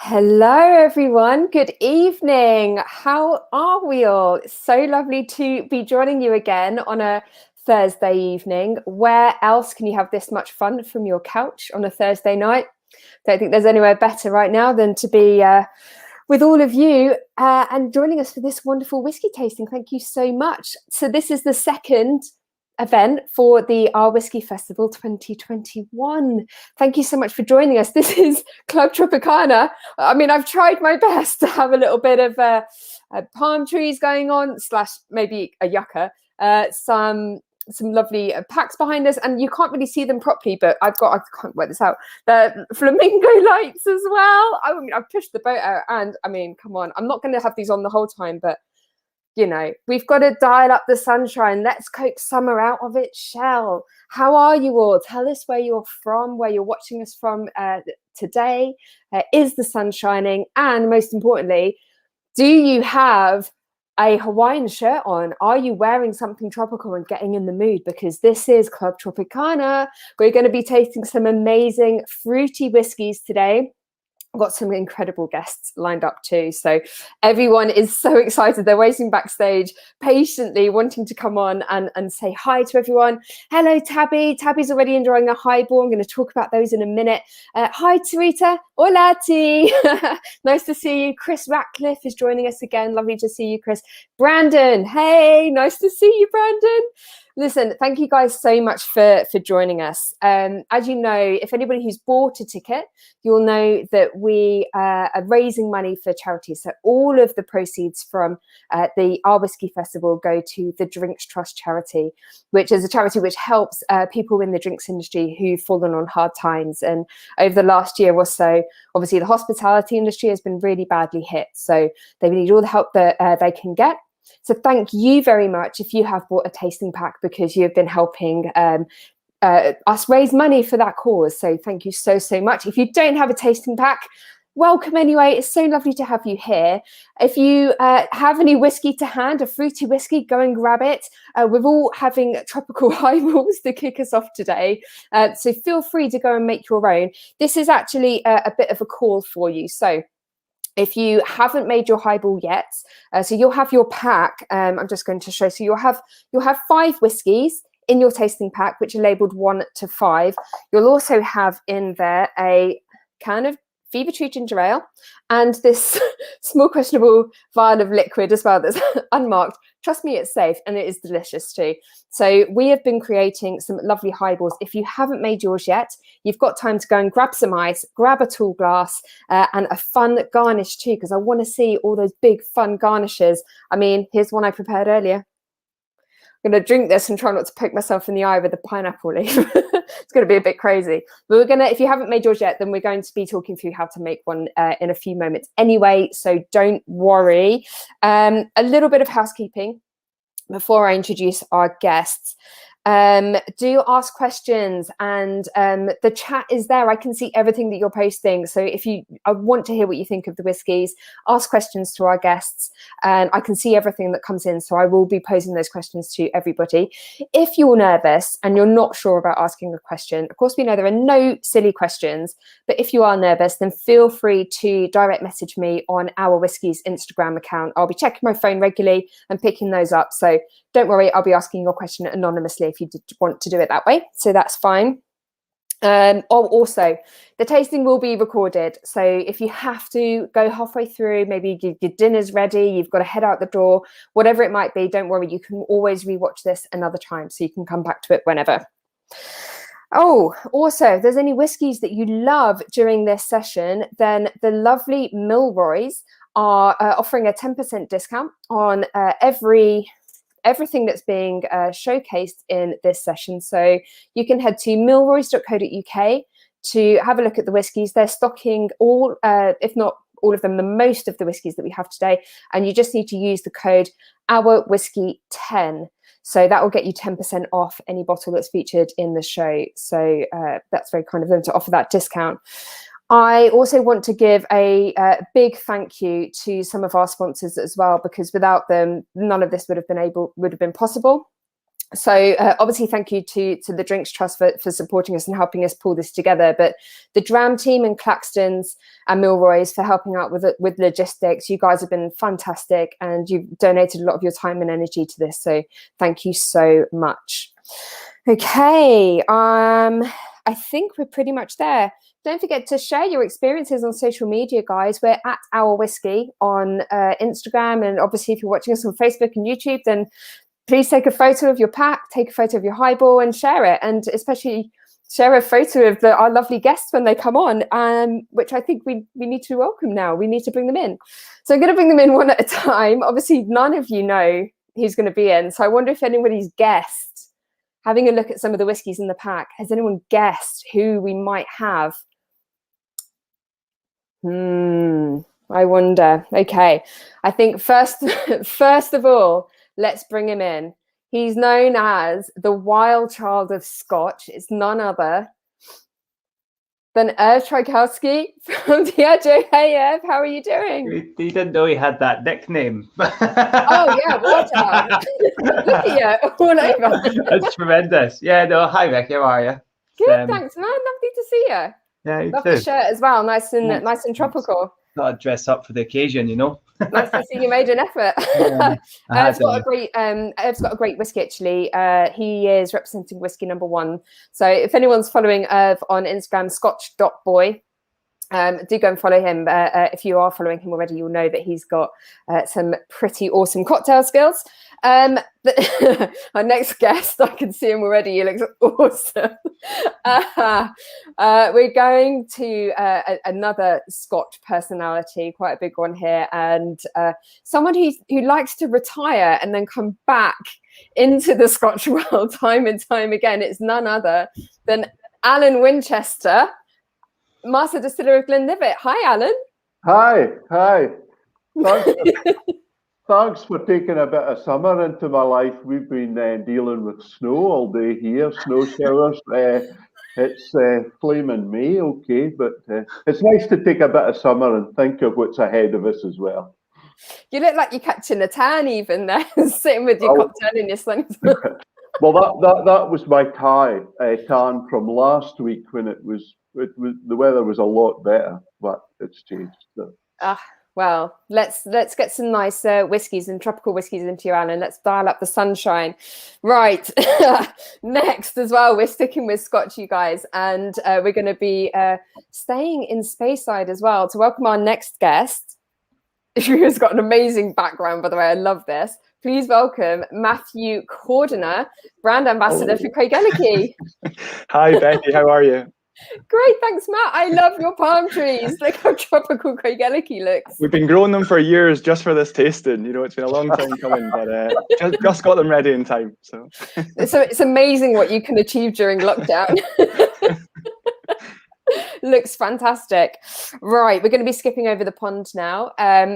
Hello, everyone. Good evening. How are we all? It's so lovely to be joining you again on a Thursday evening. Where else can you have this much fun from your couch on a Thursday night? Don't think there's anywhere better right now than to be with all of you and joining us for this wonderful whiskey tasting. Thank you so much. So this is the second event for the OurWhisky Festival 2021. Thank you so much for joining us. This is Club Tropicana. I mean, I've tried my best to have a little bit of palm trees going on, slash maybe a yucca, some lovely packs behind us, and you can't really see them properly, but I can't work this out, the flamingo lights as well. I mean, I've pushed the boat out, and I mean, come on, I'm not going to have these on the whole time, but you know, we've got to dial up the sunshine. Let's coax summer out of its shell. How are you all? Tell us where you're from, where you're watching us from today. Is the sun shining? And most importantly, do you have a Hawaiian shirt on? Are you wearing something tropical and getting in the mood? Because this is Club Tropicana. We're going to be tasting some amazing fruity whiskies today. I've got some incredible guests lined up too. So everyone is so excited. They're waiting backstage, patiently wanting to come on and say hi to everyone. Hello, Tabby. Tabby's already enjoying a highball. I'm going to talk about those in a minute. Hi, Tarita. Hola, T. Nice to see you. Chris Ratcliffe is joining us again. Lovely to see you, Chris. Brandon. Hey, nice to see you, Brandon. Listen, thank you guys so much for joining us. As you know, if anybody who's bought a ticket, you'll know that we are raising money for charity. So all of the proceeds from the OurWhisky Festival go to the Drinks Trust charity, which is a charity which helps people in the drinks industry who've fallen on hard times. And over the last year or so, obviously the hospitality industry has been really badly hit. So they need all the help that they can get. So thank you very much if you have bought a tasting pack, because you have been helping us raise money for that cause. So thank you so much. If you don't have a tasting pack, welcome anyway. It's so lovely to have you here. If you have any whiskey to hand, a fruity whiskey, go and grab it. We're all having tropical highballs to kick us off today. So feel free to go and make your own. This is actually a bit of a call for you. So if you haven't made your highball yet, so you'll have your pack. I'm just going to show. So you'll have 5 whiskies in your tasting pack, which are labelled 1 to 5. You'll also have in there a can of Fever Tree ginger ale and this small questionable vial of liquid as well that's unmarked. Trust me, it's safe and it is delicious too. So we have been creating some lovely highballs. If you haven't made yours yet, you've got time to go and grab some ice, grab a tall glass and a fun garnish too, because I want to see all those big fun garnishes. I mean, here's one I prepared earlier. I'm going to drink this and try not to poke myself in the eye with a pineapple leaf. It's going to be a bit crazy. But we're going to, if you haven't made yours yet, then we're going to be talking through how to make one in a few moments anyway. So don't worry. A little bit of housekeeping before I introduce our guests. Do ask questions, and the chat is there. I can see everything that you're posting. So if I want to hear what you think of the whiskies, ask questions to our guests, and I can see everything that comes in. So I will be posing those questions to everybody. If you're nervous and you're not sure about asking a question, of course, we know there are no silly questions, but if you are nervous, then feel free to direct message me on OurWhisky's Instagram account. I'll be checking my phone regularly and picking those up. So don't worry, I'll be asking your question anonymously if you want to do it that way. So that's fine. Also, the tasting will be recorded. So if you have to go halfway through, maybe your dinner's ready, you've got to head out the door, whatever it might be, don't worry, you can always rewatch this another time. So you can come back to it whenever. Oh, also, if there's any whiskies that you love during this session, then the lovely Milroys are offering a 10% discount on everything that's being showcased in this session. So you can head to milroys.co.uk to have a look at the whiskies. They're stocking all, if not all of them, the most of the whiskies that we have today. And you just need to use the code OurWhisky10. So that will get you 10% off any bottle that's featured in the show. So that's very kind of them to offer that discount. I also want to give a big thank you to some of our sponsors as well, because without them, none of this would have been possible. So obviously, thank you to the Drinks Trust for supporting us and helping us pull this together. But the Dram team and Claxton's and Milroy's for helping out with logistics. You guys have been fantastic, and you've donated a lot of your time and energy to this. So thank you so much. Okay, I think we're pretty much there. Don't forget to share your experiences on social media, guys. We're at OurWhisky on Instagram, and obviously, if you're watching us on Facebook and YouTube, then please take a photo of your pack, take a photo of your highball and share it. And especially share a photo of our lovely guests when they come on, which I think we need to welcome now. We need to bring them in. So I'm going to bring them in one at a time. Obviously, none of you know who's going to be in. So I wonder if anybody's guessed, having a look at some of the whiskies in the pack, has anyone guessed who we might have? I wonder. Okay. I think first of all, let's bring him in. He's known as the wild child of Scotch. It's none other than Ev Trajkowski from Diageo. Hey, Ev, how are you doing? He didn't know he had that nickname. Oh, yeah, well done. Look at you, all over. That's tremendous. Yeah, no, hi, Vicky, how are you? Good, thanks, man. Lovely to see you. Yeah, you love too. The shirt as well. Nice and tropical. Got to dress up for the occasion, you know. Nice to see you made an effort. Yeah, Ev's got a great whiskey actually. He is representing whiskey number 1. So if anyone's following Ev on Instagram, scotch.boy, do go and follow him. If you are following him already, you'll know that he's got some pretty awesome cocktail skills. Our next guest, I can see him already. He looks awesome. We're going to another Scotch personality, quite a big one here, and someone who likes to retire and then come back into the Scotch world time and time again. It's none other than Alan Winchester, Master Distiller of Glenlivet. Hi, Alan. Hi. Thanks for taking a bit of summer into my life. We've been dealing with snow all day here, snow showers. It's flaming May, okay, but it's nice to take a bit of summer and think of what's ahead of us as well. You look like you're catching a tan even there, sitting with your cocktail in your slings. Well, that was my tan from last week when the weather was a lot better, but it's changed. So. Well, let's get some nice whiskies and tropical whiskies into you, Alan. Let's dial up the sunshine. Right. Next as well, we're sticking with Scotch, you guys, and we're going to be staying in Speyside as well to welcome our next guest, who has got an amazing background, by the way. I love this. Please welcome Matthew Cordiner, brand ambassador for Craigellachie. Hi, Becky. How are you? Great, thanks, Matt. I love your palm trees. Look how tropical Craigellachie looks. We've been growing them for years just for this tasting. You know, it's been a long time coming, but just got them ready in time. So it's amazing what you can achieve during lockdown. Looks fantastic. Right, we're going to be skipping over the pond now.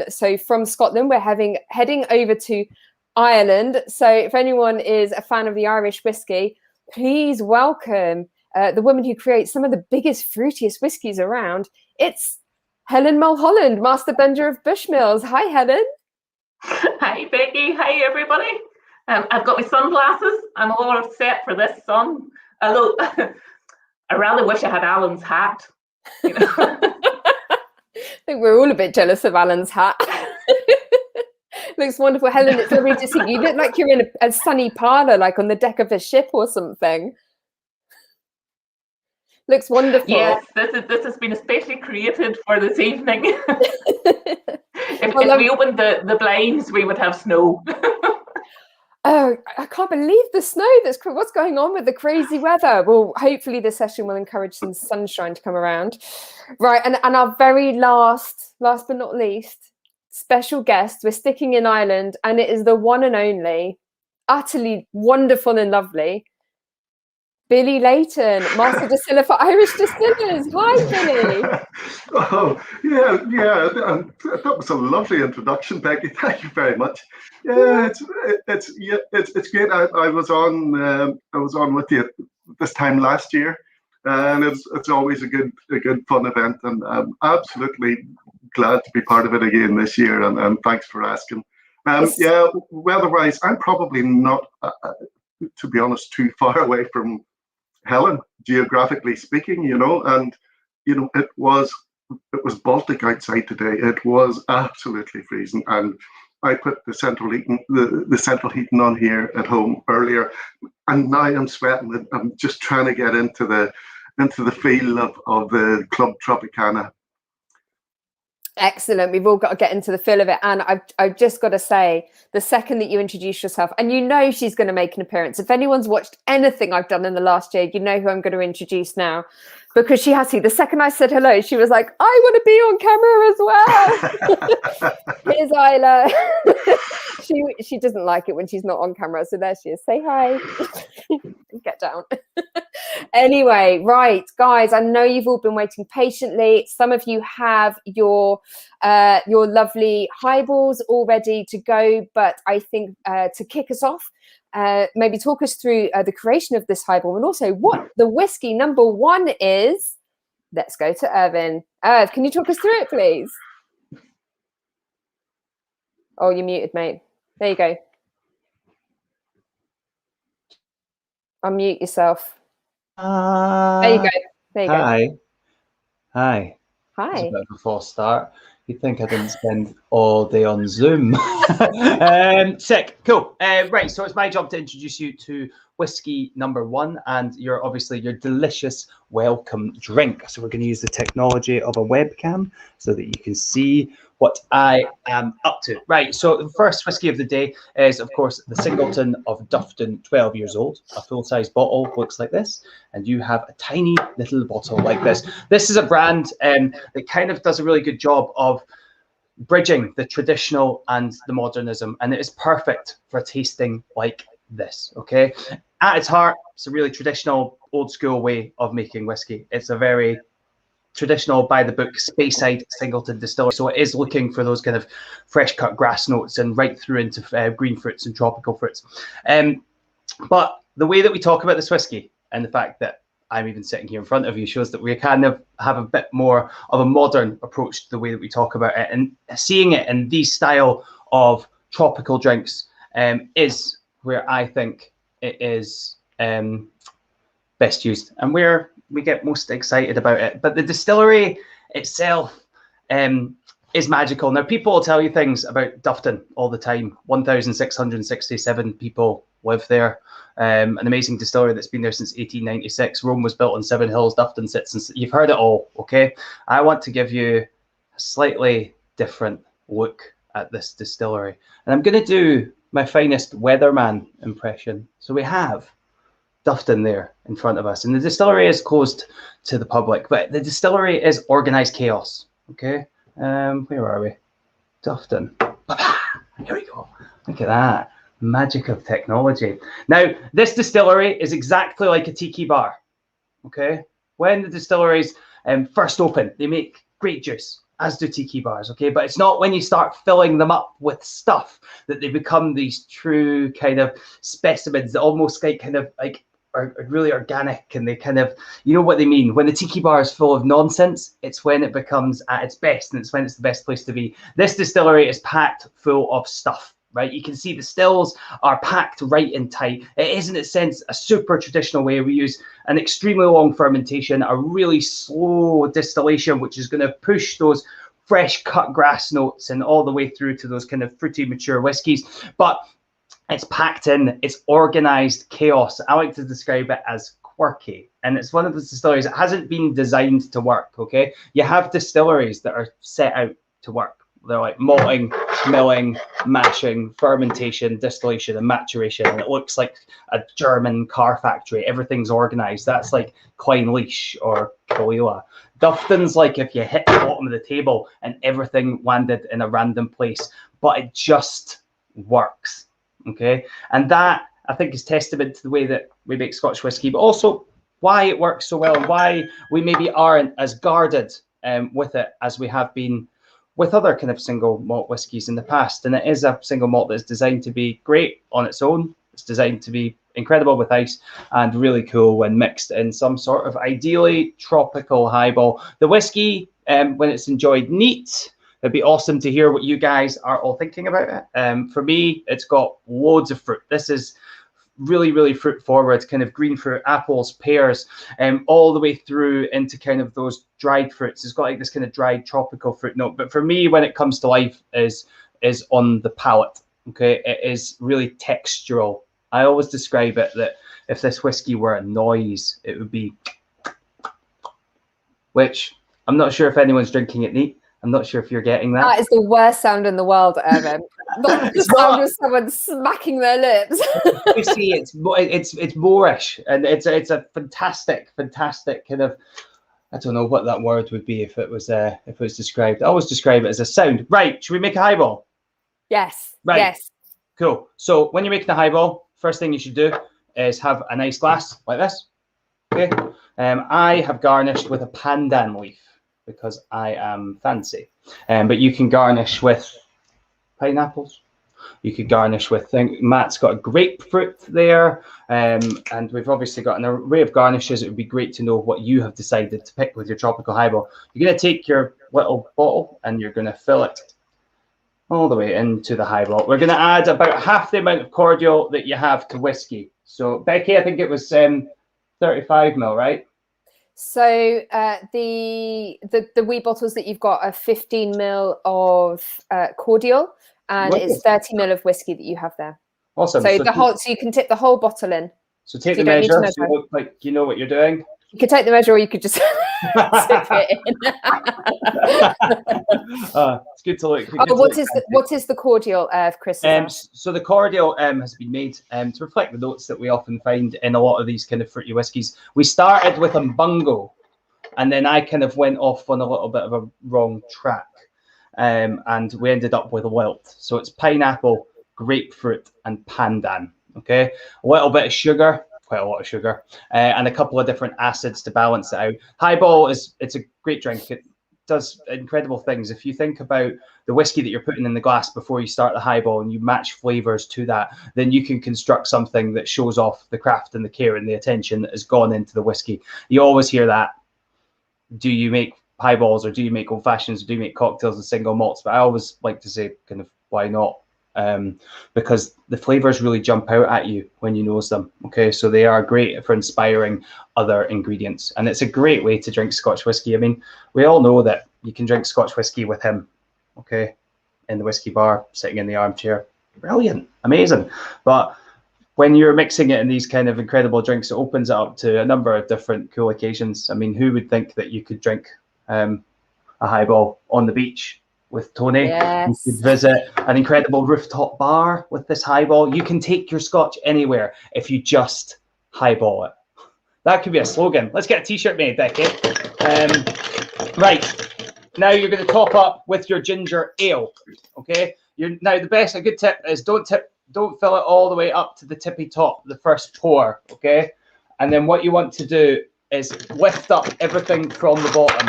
So from Scotland, we're heading over to Ireland. So if anyone is a fan of the Irish whiskey, please welcome the woman who creates some of the biggest, fruitiest whiskies around. It's Helen Mulholland, Master Blender of Bushmills. Hi, Helen. Hi, Becky. Hi, everybody. I've got my sunglasses. I'm all set for this sun. Although I rather wish I had Alan's hat. You know? I think we're all a bit jealous of Alan's hat. Looks wonderful. Helen, it's lovely to see you. You look like you're in a sunny parlour, like on the deck of a ship or something. Looks wonderful. Yes, this has been especially created for this evening. If we opened the blinds, we would have snow. Oh, I can't believe the snow. What's going on with the crazy weather? Well, hopefully this session will encourage some sunshine to come around. Right, and our very last but not least, special guest. We're sticking in Ireland, and it is the one and only, utterly wonderful and lovely, Billy Layton, Master Distiller for Irish Distillers. Hi, Billy. Oh, yeah. That was a lovely introduction, Becky. Thank you very much. Yeah, it's great. I was on with you this time last year, and it's always a good fun event, and I'm absolutely glad to be part of it again this year. And thanks for asking. Yeah, weather-wise, I'm probably not. to be honest, too far away from Helen, geographically speaking, you know, and you know, it was Baltic outside today. It was absolutely freezing, and I put the central heating on here at home earlier, and now I'm sweating. I'm just trying to get into the feel of the Club Tropicana. Excellent. We've all got to get into the feel of it. And I've just got to say, the second that you introduce yourself, and you know she's going to make an appearance. If anyone's watched anything I've done in the last year, you know who I'm going to introduce now, because she has to. The second I said hello, she was like, I want to be on camera as well. Here's Isla. She doesn't like it when she's not on camera. So there she is. Say hi. Get down. Anyway, right, guys, I know you've all been waiting patiently. Some of you have your lovely highballs all ready to go, but I think to kick us off, maybe talk us through the creation of this highball and also what the whiskey number one is. Let's go to Irvin. Irv, can you talk us through it, please? Oh, you're muted, mate. There you go. Unmute yourself. There you go. There you go. Hi. Hi. It's a bit of a false start. You'd think I didn't spend all day on Zoom. Sick. Cool. Right. So it's my job to introduce you to whiskey number one and your delicious welcome drink. So we're going to use the technology of a webcam so that you can see what I am up to. Right, so the first whiskey of the day is, of course, the Singleton of Dufton, 12 years old. A full-size bottle looks like this, and you have a tiny little bottle like this. This is a brand that kind of does a really good job of bridging the traditional and the modernism, and it is perfect for tasting like this, okay? At its heart, it's a really traditional, old-school way of making whiskey. It's a very traditional, by-the-book, Speyside Singleton distillery. So it is looking for those kind of fresh-cut grass notes and right through into green fruits and tropical fruits. But the way that we talk about this whiskey and the fact that I'm even sitting here in front of you shows that we kind of have a bit more of a modern approach to the way that we talk about it. And seeing it in these style of tropical drinks is where I think it is best used and where we get most excited about it. But the distillery itself is magical. Now, people will tell you things about Dufton all the time. 1,667 people live there. An amazing distillery that's been there since 1896. Rome was built on 7 hills. Dufton sits, and you've heard it all, okay? I want to give you a slightly different look at this distillery. And I'm going to do my finest weatherman impression. So we have Dufton there in front of us, and the distillery is closed to the public, but the distillery is organized chaos. Okay, where are we? Dufton. Here we go. Look at that magic of technology. Now, this distillery is exactly like a tiki bar. Okay, when the distilleries first open, they make great juice, as do tiki bars, okay? But it's not when you start filling them up with stuff that they become these true kind of specimens that almost are really organic, and they kind of, you know what they mean. When the tiki bar is full of nonsense, it's when it becomes at its best, and it's when it's the best place to be. This distillery is packed full of stuff, right? You can see the stills are packed right and tight. It is, in a sense, a super traditional way. We use an extremely long fermentation, a really slow distillation, which is going to push those fresh cut grass notes and all the way through to those kind of fruity, mature whiskies. But it's packed in, it's organized chaos. I like to describe it as quirky. And it's one of the distilleries that hasn't been designed to work, okay? You have distilleries that are set out to work. They're like malting, milling, mashing, fermentation, distillation, and maturation. And it looks like a German car factory. Everything's organized. That's like Clynelish or Caligula. Dufton's like if you hit the bottom of the table and everything landed in a random place, but it just works. Okay, and that I think is testament to the way that we make Scotch whiskey, but also why it works so well and why we maybe aren't as guarded with it as we have been with other kind of single malt whiskies in the past. And it is a single malt that's designed to be great on its own. It's designed to be incredible with ice and really cool when mixed in some sort of ideally tropical highball. The whiskey, when it's enjoyed neat, it'd be awesome to hear what you guys are all thinking about it. For me, it's got loads of fruit. This is really, really fruit forward, kind of green fruit, apples, pears, all the way through into kind of those dried fruits. It's got like this kind of dried tropical fruit note. But for me, when it comes to life, is on the palate. Okay, it is really textural. I always describe it that if this whiskey were a noise, it would be, which I'm not sure if anyone's drinking it neat. I'm not sure if you're getting that. That is the worst sound in the world, Evan. The sound of someone smacking their lips. You see, it's Moorish, and it's a fantastic kind of, I don't know what that word would be if it was described. I always describe it as a sound. Right? Should we make a highball? Yes. Right. Yes. Cool. So when you're making a highball, first thing you should do is have a nice glass like this. Okay. I have garnished with a pandan leaf because I am fancy. But you can garnish with pineapples. You could garnish with, Matt's got a grapefruit there. And we've obviously got an array of garnishes. It would be great to know what you have decided to pick with your tropical highball. You're going to take your little bottle and you're going to fill it all the way into the highball. We're going to add about half the amount of cordial that you have to whiskey. So Becky, I think it was 35 ml, right? So the wee bottles that you've got are 15 ml of cordial, and it's 30 ml of whiskey that you have there. Awesome. So so you can tip the whole bottle in. So take the measure. So you look like you know what you're doing. You could take the measure, or you could just tip it in. It's good to look. What is the cordial, Chris? So the cordial has been made to reflect the notes that we often find in a lot of these kind of fruity whiskies. We started with Mbungo, and then I kind of went off on a little bit of a wrong track, and we ended up with a wilt. So it's pineapple, grapefruit, and pandan. Okay, a little bit of sugar. Quite a lot of sugar, and a couple of different acids to balance it out. Highball it's a great drink. It does incredible things. If you think about the whiskey that you're putting in the glass before you start the highball and you match flavors to that, then you can construct something that shows off the craft and the care and the attention that has gone into the whiskey. You always hear that. Do you make highballs, or do you make old fashions, or do you make cocktails and single malts? But I always like to say, kind of, why not? Because the flavors really jump out at you when you nose them. Okay, so they are great for inspiring other ingredients, and it's a great way to drink Scotch whiskey. I mean, we all know that you can drink Scotch whiskey with him, okay, in the whiskey bar, sitting in the armchair. Brilliant, amazing. But when you're mixing it in these kind of incredible drinks, it opens it up to a number of different cool occasions. I mean, who would think that you could drink a highball on the beach with Tony? Yes. You could visit an incredible rooftop bar with this highball. You can take your Scotch anywhere if you just highball it. That could be a slogan. Let's get a t-shirt made, Becky. Right, now you're going to top up with your ginger ale. Okay, now a good tip is don't fill it all the way up to the tippy top, the first pour. Okay, and then what you want to do is lift up everything from the bottom.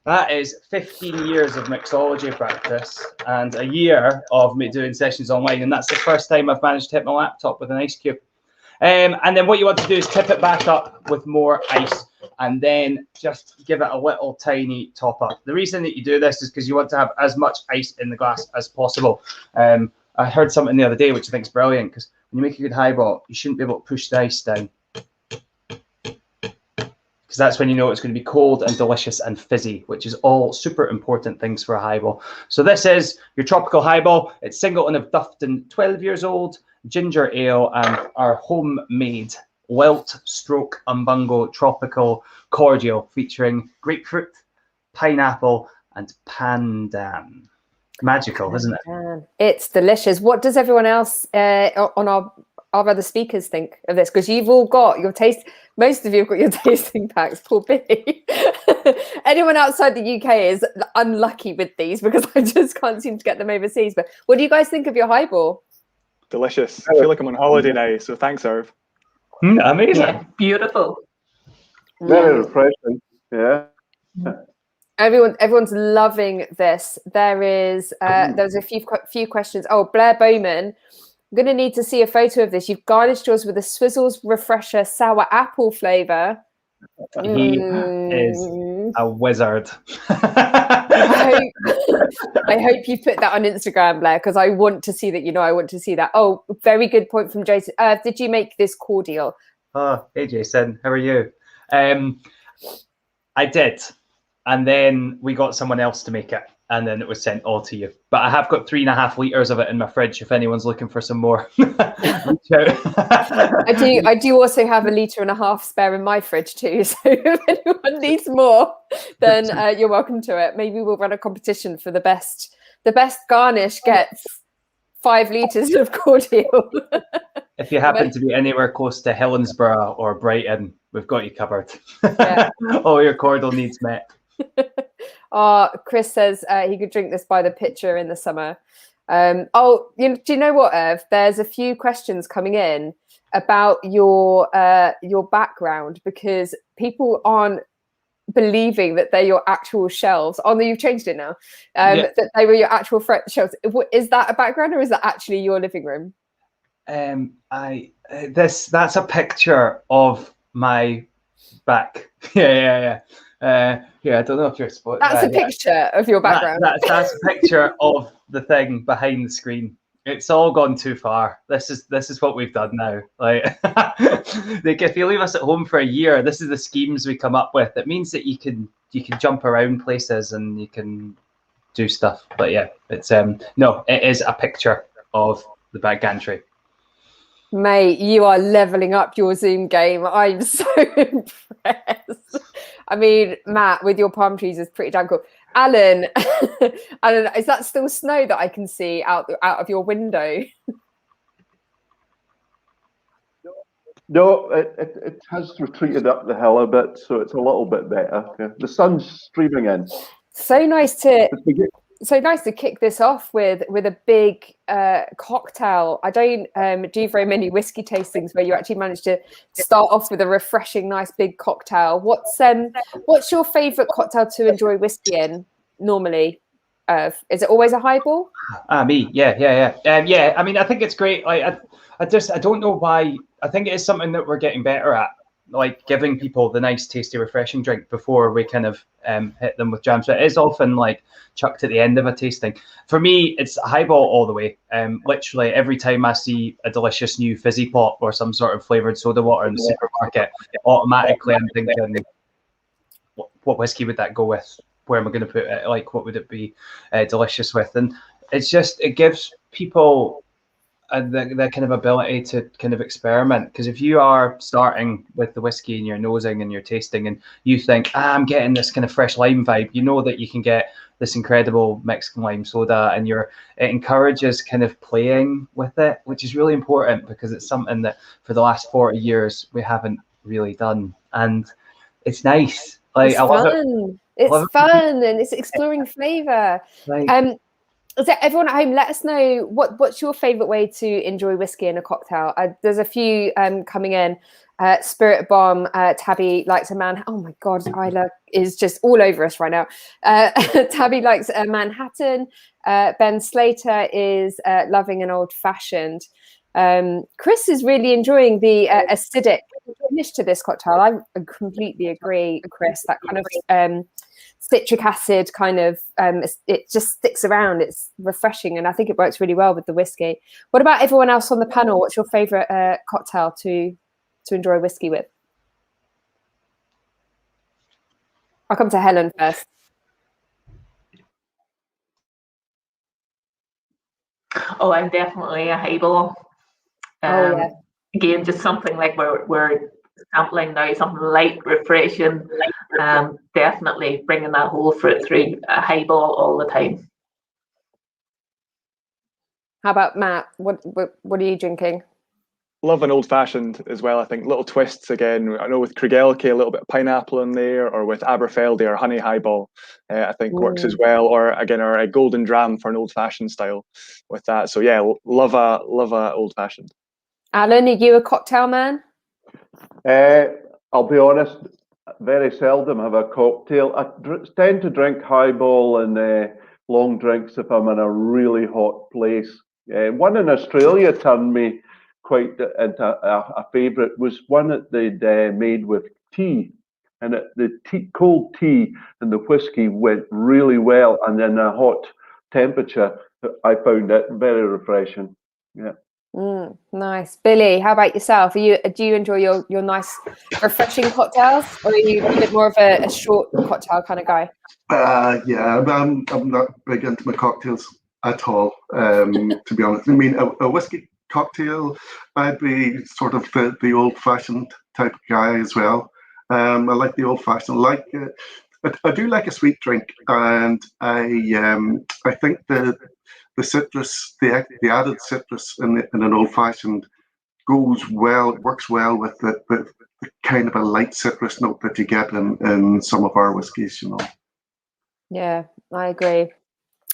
That is 15 years of mixology practice and a year of me doing sessions online, and that's the first time I've managed to hit my laptop with an ice cube. And then what you want to do is tip it back up with more ice, and then just give it a little tiny top up. The reason that you do this is because you want to have as much ice in the glass as possible. I heard something the other day which I think is brilliant, because when you make a good highball, you shouldn't be able to push the ice down, because that's when you know it's going to be cold and delicious and fizzy, which is all super important things for a highball. So this is your tropical highball. It's Singleton of Dufton, 12 years old, ginger ale, and our homemade Wilt stroke Mbungo tropical cordial featuring grapefruit, pineapple, and pandan. Magical, isn't it? It's delicious. What does everyone else on our other speakers think of this? Because you've all got your taste. Most of you have got your tasting packs. Poor Billy. Anyone outside the UK is unlucky with these, because I just can't seem to get them overseas. But what do you guys think of your highball? Delicious. I feel like I'm on holiday now, so thanks, Irv. Amazing. Yeah, beautiful. Very refreshing. Yeah. Everyone's loving this. There's a few questions. Oh, Blair Bowman, I'm going to need to see a photo of this. You've garnished yours with a Swizzles Refresher sour apple flavour. He is a wizard. I hope you put that on Instagram, Blair, because I want to see that. I want to see that. Oh, very good point from Jason. Did you make this cordial? Oh, hey Jason, how are you? I did, and then we got someone else to make it, and then it was sent all to you. But I have got 3.5 liters of it in my fridge. If anyone's looking for some more, reach out. I do also have 1.5 liters spare in my fridge too. So if anyone needs more, then you're welcome to it. Maybe we'll run a competition for the best garnish gets 5 liters of cordial. If you happen to be anywhere close to Helensburgh or Brighton, we've got you covered. Yeah. All your cordial needs met. Chris says he could drink this by the pitcher in the summer. Do you know what, Irv? There's a few questions coming in about your background, because people aren't believing that they're your actual shelves. Oh no, you've changed it now. That they were your actual shelves. Is that a background, or is that actually your living room? That's a picture of my back. Yeah. I don't know if you're supposed. That's a picture of your background. That's a picture of the thing behind the screen. It's all gone too far. This is what we've done now. Like, if you leave us at home for a year, this is the schemes we come up with. It means that you can jump around places and you can do stuff. But yeah, it's no, it is a picture of the back gantry. Mate, you are leveling up your Zoom game. I'm so impressed. I mean, Matt, with your palm trees is pretty damn cool. Alan, is that still snow that I can see out of your window? No, it has retreated up the hill a bit, so it's a little bit better. Yeah. The sun's streaming in. So nice to kick this off with a big cocktail. I don't do very many whiskey tastings where you actually manage to start off with a refreshing, nice big cocktail. What's your favourite cocktail to enjoy whiskey in normally? Is it always a highball? Me, yeah. I mean, I think it's great. Like, I don't know why. I think it is something that we're getting better at, like giving people the nice, tasty, refreshing drink before we kind of hit them with jams. So it is often like chucked at the end of a tasting. For me, it's a highball all the way. Literally every time I see a delicious new fizzy pop or some sort of flavoured soda water in the supermarket, automatically I'm thinking, what whiskey would that go with? Where am I going to put it? Like, what would it be delicious with? And it gives people the kind of ability to kind of experiment, because if you are starting with the whiskey and you're nosing and you're tasting and you think, I'm getting this kind of fresh lime vibe, you know that you can get this incredible Mexican lime soda, and it encourages kind of playing with it, which is really important because it's something that for the last 40 years we haven't really done, and it's nice. Like, it's I love fun. It's fun and it's exploring flavour. Like, so everyone at home, let us know what's your favourite way to enjoy whiskey in a cocktail. There's a few coming in. Spirit Bomb, Tabby likes a man. Oh my God, Isla is just all over us right now. Tabby likes a Manhattan. Ben Slater is loving an old fashioned. Chris is really enjoying the acidic finish to this cocktail. I completely agree, Chris. That kind of citric acid kind of it just sticks around. It's refreshing, and I think it works really well with the whiskey. What about everyone else on the panel? What's your favorite cocktail to enjoy whiskey with? I'll come to Helen first. Oh, I'm definitely a highball. Yeah. Again, just something like we're sampling now, something light, refreshing. Definitely bringing that whole fruit through. A highball all the time. How about Matt? What are you drinking? Love an old fashioned as well. I think little twists again. I know with Craigellachie, a little bit of pineapple in there, or with Aberfeldy or honey highball, I think works as well. Or again, or a golden dram for an old fashioned style with that. So yeah, love a old fashioned. Alan, are you a cocktail man? I'll be honest, very seldom have a cocktail. I tend to drink highball and long drinks if I'm in a really hot place. One in Australia turned me quite into a favourite, was one that they'd made with tea. and the cold tea and the whiskey went really well, and then a hot temperature, I found it very refreshing. Yeah. Nice. Billy, how about yourself? Do you enjoy your nice, refreshing cocktails, or are you a bit more of a short cocktail kind of guy? Yeah, I'm not big into my cocktails at all, to be honest. I mean, a whiskey cocktail, I'd be sort of the old-fashioned type of guy as well. I like the old-fashioned. I do like a sweet drink, and I think the citrus, the added citrus in an old-fashioned works well with the kind of a light citrus note that you get in some of our whiskies, you know. Yeah, I agree.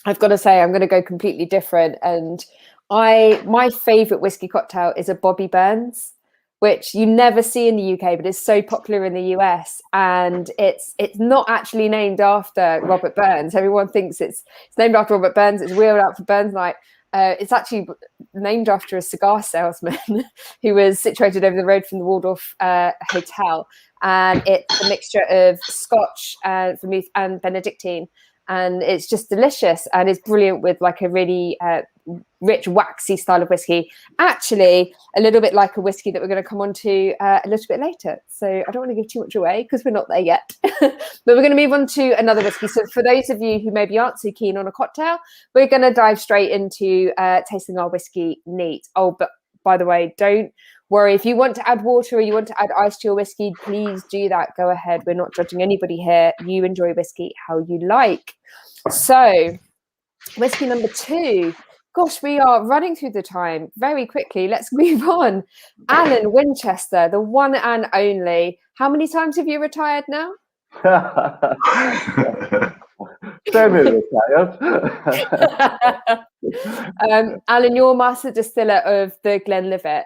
I've got to say, I'm going to go completely different. And my favorite whiskey cocktail is a Bobby Burns, which you never see in the UK, but is so popular in the US. And it's not actually named after Robert Burns. Everyone thinks it's named after Robert Burns. It's wheeled out for Burns Night. It's actually named after a cigar salesman who was situated over the road from the Waldorf Hotel. And it's a mixture of Scotch, vermouth, and Benedictine. And it's just delicious, and it's brilliant with like a really rich, waxy style of whiskey. Actually, a little bit like a whiskey that we're going to come on to a little bit later. So I don't want to give too much away because we're not there yet. But we're going to move on to another whiskey. So for those of you who maybe aren't so keen on a cocktail, we're going to dive straight into tasting our whiskey neat. Oh, but by the way, don't worry. If you want to add water or you want to add ice to your whiskey, please do that. Go ahead. We're not judging anybody here. You enjoy whiskey how you like. So, whiskey number 2. Gosh, we are running through the time very quickly. Let's move on. Alan Winchester, the one and only. How many times have you retired now? Semi-retired. Alan, you're master distiller of the Glenlivet,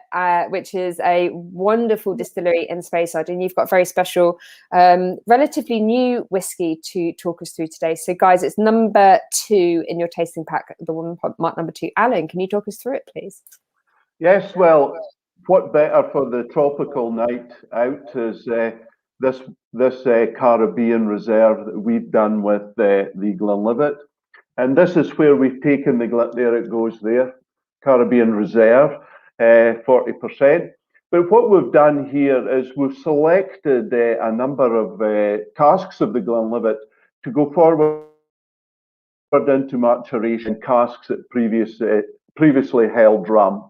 which is a wonderful distillery in Speyside, and you've got very special, relatively new whiskey to talk us through today. So, guys, it's number 2 in your tasting pack, the one marked number 2. Alan, can you talk us through it, please? Yes, well, what better for the tropical night out is this Caribbean reserve that we've done with the Glenlivet. And this is where we've taken there it goes there, Caribbean Reserve, 40%. But what we've done here is we've selected a number of casks of the Glenlivet to go forward into maturation casks that previously held rum.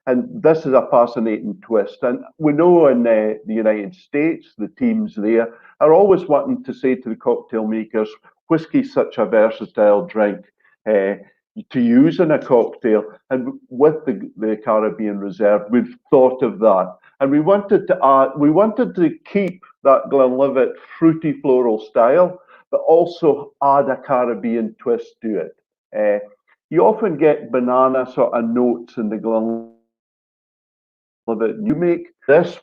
And this is a fascinating twist. And we know in the United States, the teams there are always wanting to say to the cocktail makers, whiskey's such a versatile drink to use in a cocktail. And with the Caribbean Reserve, we've thought of that. And we wanted to keep that Glenlivet fruity floral style, but also add a Caribbean twist to it. You often get banana sort of notes in the Glenlivet. You make this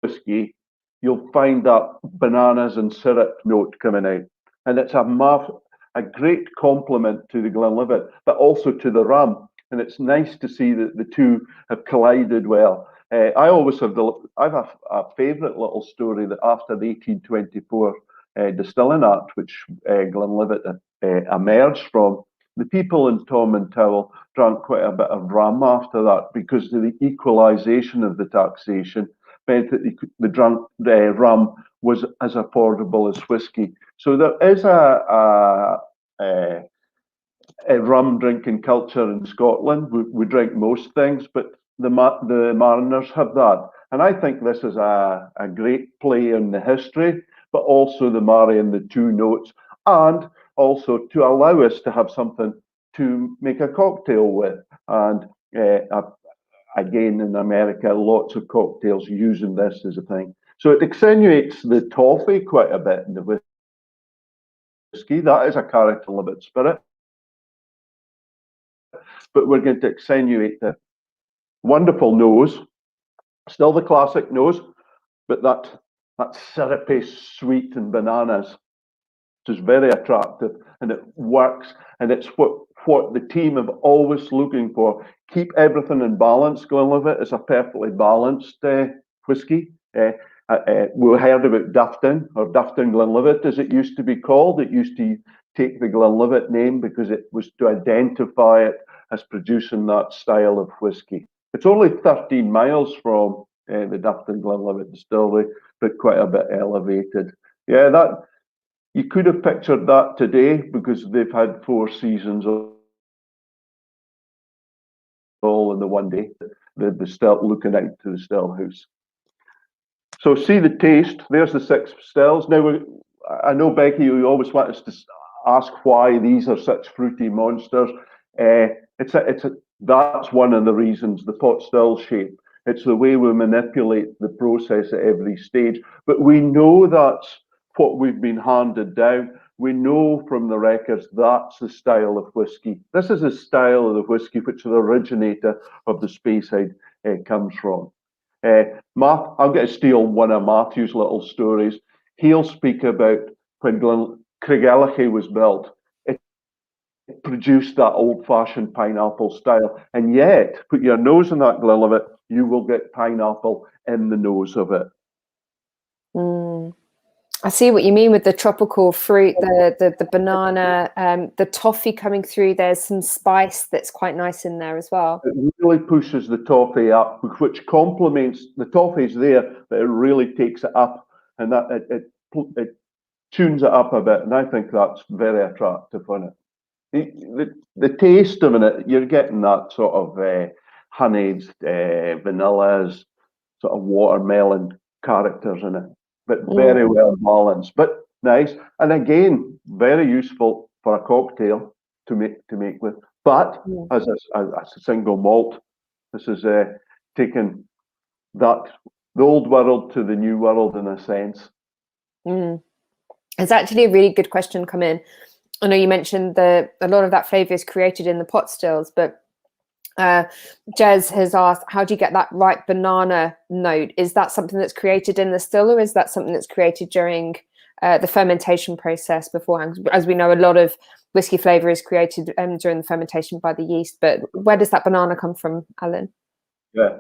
whiskey, you'll find that bananas and syrup note coming out. And it's a great compliment to the Glenlivet, but also to the rum. And it's nice to see that the two have collided well. I always have a favourite little story that after the 1824 Distilling Act, which Glenlivet emerged from, the people in Tom and Towel drank quite a bit of rum after that because of the equalisation of the taxation meant that the rum was as affordable as whiskey. So there is a rum drinking culture in Scotland. We drink most things, but the mariners have that. And I think this is a great play in the history, but also the marrying the two notes, and also to allow us to have something to make a cocktail with. And again, in America, lots of cocktails using this as a thing. So it accentuates the toffee quite a bit in the whiskey. That is a character limit spirit. But we're going to accentuate the wonderful nose, still the classic nose, but that syrupy sweet and bananas, which is very attractive, and it works, and it's what the team have always looking for. Keep everything in balance. Glenlivet is a perfectly balanced whiskey, we heard about Dufton, or Dufton Glenlivet as it used to be called. It used to take the Glenlivet name because it was to identify it as producing that style of whiskey. It's only 13 miles from the Dufton Glenlivet distillery, but quite a bit elevated. Yeah, that you could have pictured that today because they've had 4 seasons all in the one day. The still looking out to the still house. So see the taste. There's the 6 stills. Now I know, Becky, you always want us to ask why these are such fruity monsters. That's one of the reasons, the pot still shape. It's the way we manipulate the process at every stage. But we know that's what we've been handed down. We know from the records that's the style of whiskey. This is the style of the whiskey which the originator of the Speyside comes from. I'm going to steal one of Matthew's little stories. He'll speak about when Craigellachie was built. It produced that old-fashioned pineapple style, and yet put your nose in that Glenlivet, you will get pineapple in the nose of it. I see what you mean with the tropical fruit, the banana, the toffee coming through. There's some spice that's quite nice in there as well. It really pushes the toffee up, which complements the toffee's there, but it really takes it up, and that it tunes it up a bit, and I think that's very attractive on it. The taste of it, you're getting that sort of honeyed, vanillas, sort of watermelon characters in it, but very well balanced, but nice, and again very useful for a cocktail to make with. But as a single malt, this is taking the old world to the new world in a sense. It's actually a really good question come in. I know you mentioned a lot of that flavour is created in the pot stills, but Jez has asked, how do you get that ripe banana note? Is that something that's created in the still, or is that something that's created during the fermentation process beforehand? As we know, a lot of whiskey flavour is created during the fermentation by the yeast, but where does that banana come from, Alan? Yeah,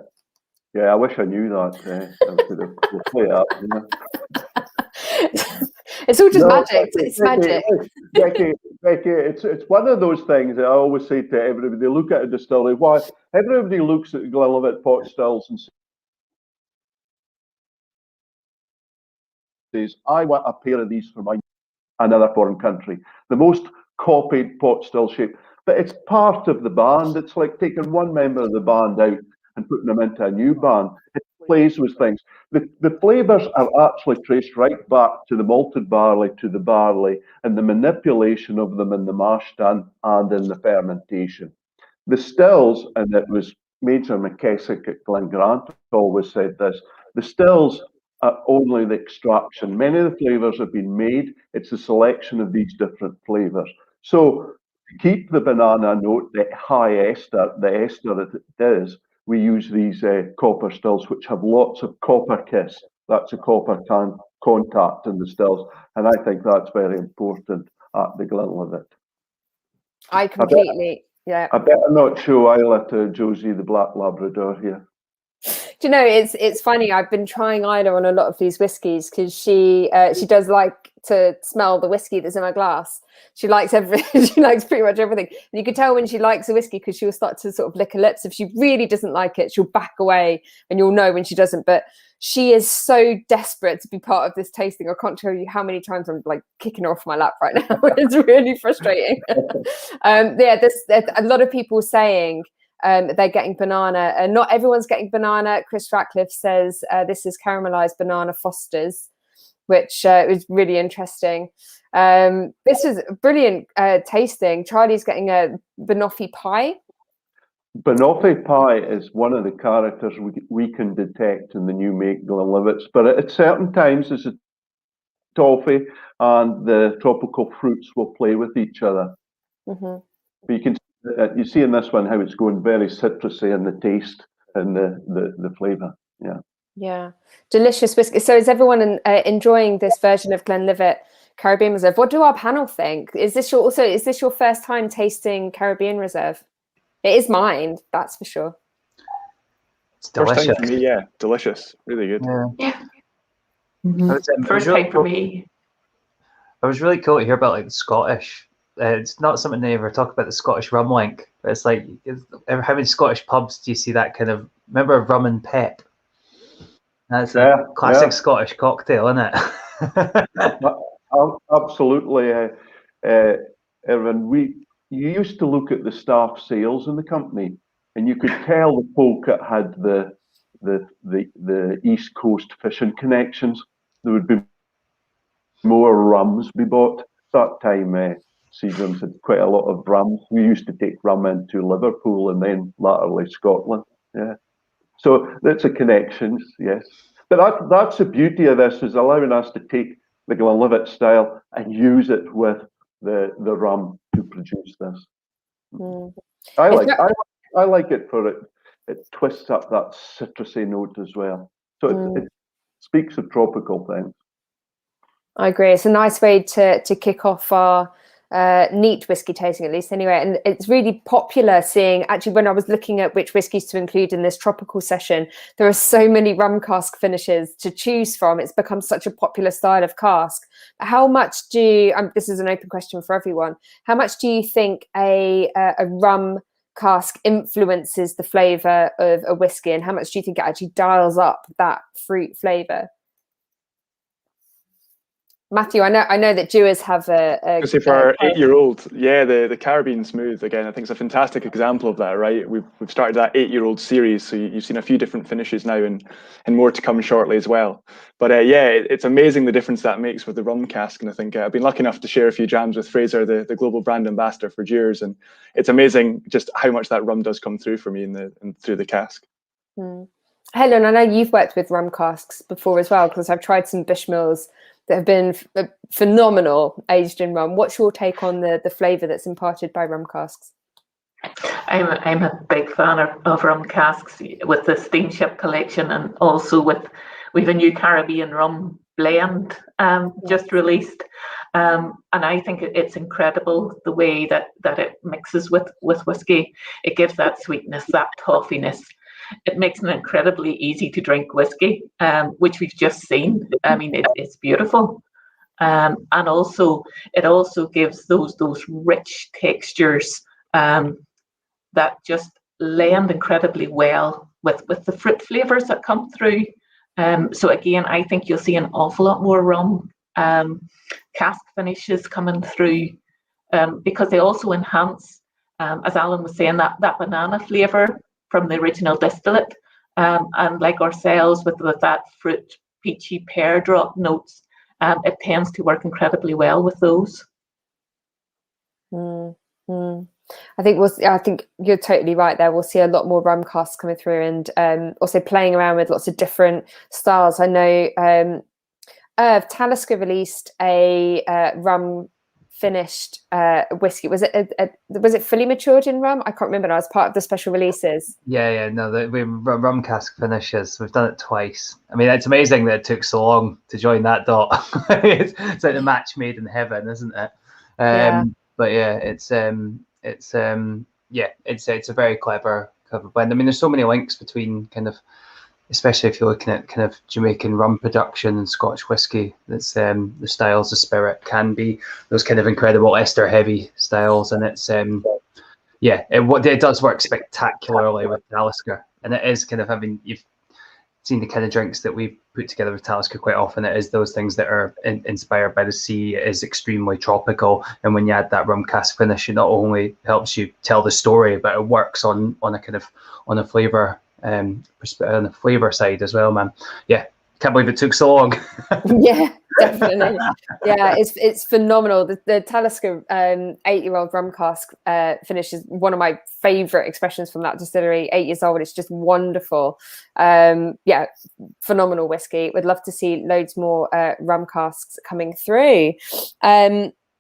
I wish I knew that. I could have played it up, you know. It's all just magic. It's magic. Becky, it's one of those things that I always say to everybody. They look at a distillery. Why? Everybody looks at Glenlivet pot stills and says, I want a pair of these for another foreign country. The most copied pot still shape. But it's part of the band. It's like taking one member of the band out and putting them into a new band. It plays with things. The flavours are actually traced right back to the malted barley, to the barley, and the manipulation of them in the mash tun and in the fermentation. The stills, and it was Major McKessick at Glengrant always said this, the stills are only the extraction. Many of the flavours have been made. It's a selection of these different flavours. So to keep the banana note, the high ester, the ester that it is, we use these copper stills, which have lots of copper kiss. That's a copper contact in the stills. And I think that's very important at the Glenlivet. I completely, yeah. I better not show Isla to Josie, the Black Labrador here. Do you know, it's funny. I've been trying Isla on a lot of these whiskies because she does like to smell the whiskey that's in my glass. She likes everything. She likes pretty much everything. And you can tell when she likes a whiskey because she'll start to sort of lick her lips. If she really doesn't like it, she'll back away, and you'll know when she doesn't. But she is so desperate to be part of this tasting. I can't tell you how many times I'm like kicking her off my lap right now. It's really frustrating. There's a lot of people saying they're getting banana, and not everyone's getting banana. Chris Ratcliffe says this is caramelized banana Foster's, which is really interesting. This is brilliant tasting. Charlie's getting a banoffee pie. Banoffee pie is one of the characters we can detect in the new make Glenlivets, but at certain times as a toffee and the tropical fruits will play with each other. But you see in this one how it's going very citrusy in the taste and the flavour. Yeah, delicious whiskey. So is everyone enjoying this version of Glenlivet Caribbean Reserve? What do our panel think? Is this your first time tasting Caribbean Reserve? It is mine, that's for sure. It's delicious. First time for me, yeah, delicious, really good. Yeah. First time for me. It was really cool to hear about like the Scottish. It's not something they ever talk about, the Scottish rum link. But it's like, how many Scottish pubs do you see that kind of? Remember Rum and Pep? That's a classic Scottish cocktail, isn't it? Absolutely, Erwin. You used to look at the staff sales in the company, and you could tell the folk that had the East Coast fishing connections. There would be more rums be bought. That time, Seagram's had quite a lot of rums. We used to take rum into Liverpool and then latterly Scotland. Yeah, so that's a connections. Yes, but that's the beauty of this, is allowing us to take the Glenlivet style and use it with the rum to produce this. I like it for it twists up that citrusy note as well. So it speaks of tropical things. I agree. It's a nice way to kick off our neat whiskey tasting, at least anyway. And it's really popular seeing, actually, when I was looking at which whiskies to include in this tropical session, there are so many rum cask finishes to choose from. It's become such a popular style of cask. How much this is an open question for everyone, how much do you think a rum cask influences the flavour of a whiskey, and how much do you think it actually dials up that fruit flavour? Matthew, I know that Jewers have for our 8-year-old, the Caribbean Smooth, again, I think it's a fantastic example of that, right? We've started that 8-year-old series, so you've seen a few different finishes now, and more to come shortly as well. But it's amazing the difference that makes with the rum cask, and I think I've been lucky enough to share a few jams with Fraser, the global brand ambassador for Jewers, and it's amazing just how much that rum does come through for me through the cask. Helen, I know you've worked with rum casks before as well, because I've tried some Bushmills that have been phenomenal aged in rum. What's your take on the flavour that's imparted by rum casks? I'm a big fan of rum casks with the Steamship collection, and also we've a new Caribbean rum blend just released, and I think it's incredible the way that it mixes with whiskey. It gives that sweetness, that toffiness. It makes an incredibly easy to drink whiskey, which we've just seen. I mean, it's beautiful, and also it also gives those rich textures that just blend incredibly well with the fruit flavors that come through. So again, I think you'll see an awful lot more rum cask finishes coming through, because they also enhance, as Alan was saying, that banana flavor from the original distillate, and like ourselves with that fruit, peachy pear drop notes, it tends to work incredibly well with those. I think you're totally right there. We'll see a lot more rum casks coming through, and also playing around with lots of different styles. I know Talisker released a rum finished whiskey. Was it fully matured in rum? I can't remember now. As part of the special releases. We rum cask finishes. We've done it twice. I mean, it's amazing that it took so long to join that dot. It's like the match made in heaven, isn't it? But it's a very clever blend. I mean, there's so many links between kind of, especially if you're looking at kind of Jamaican rum production and Scotch whiskey. That's the styles, the spirit can be those kind of incredible ester heavy styles, and it's it does work spectacularly with Talisker, and it is kind of, I mean, you've seen the kind of drinks that we put together with Talisker quite often. It is those things that are inspired by the sea. It is extremely tropical, and when you add that rum cask finish, it not only helps you tell the story, but it works on a kind of on a flavour. On the flavour side as well, man. Yeah, can't believe it took so long. Yeah, definitely. Yeah, it's phenomenal. The Talisker 8-year-old rum cask finish is one of my favourite expressions from that distillery. 8 years old, it's just wonderful. Phenomenal whiskey. Would love to see loads more rum casks coming through.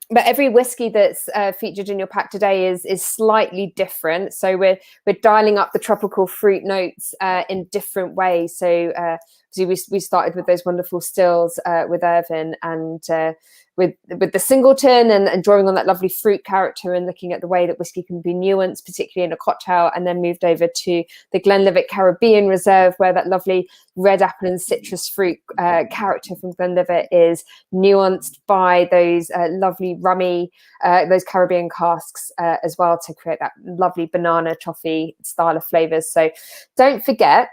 But every whiskey that's featured in your pack today is slightly different. So we're dialing up the tropical fruit notes in different ways. So we started with those wonderful stills with Irvin, and with the singleton and drawing on that lovely fruit character and looking at the way that whiskey can be nuanced, particularly in a cocktail, and then moved over to the Glenlivet Caribbean Reserve, where that lovely red apple and citrus fruit character from Glenlivet is nuanced by those lovely rummy, those Caribbean casks as well, to create that lovely banana toffee style of flavors. So don't forget,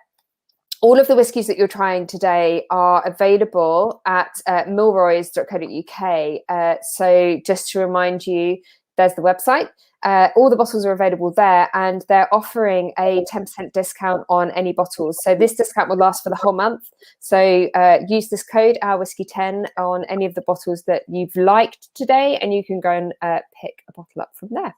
all of the whiskies that you're trying today are available at milroys.co.uk. So just to remind you, there's the website. All the bottles are available there, and they're offering a 10% discount on any bottles. So this discount will last for the whole month. So use this code, OurWhisky10, on any of the bottles that you've liked today, and you can go and pick a bottle up from there.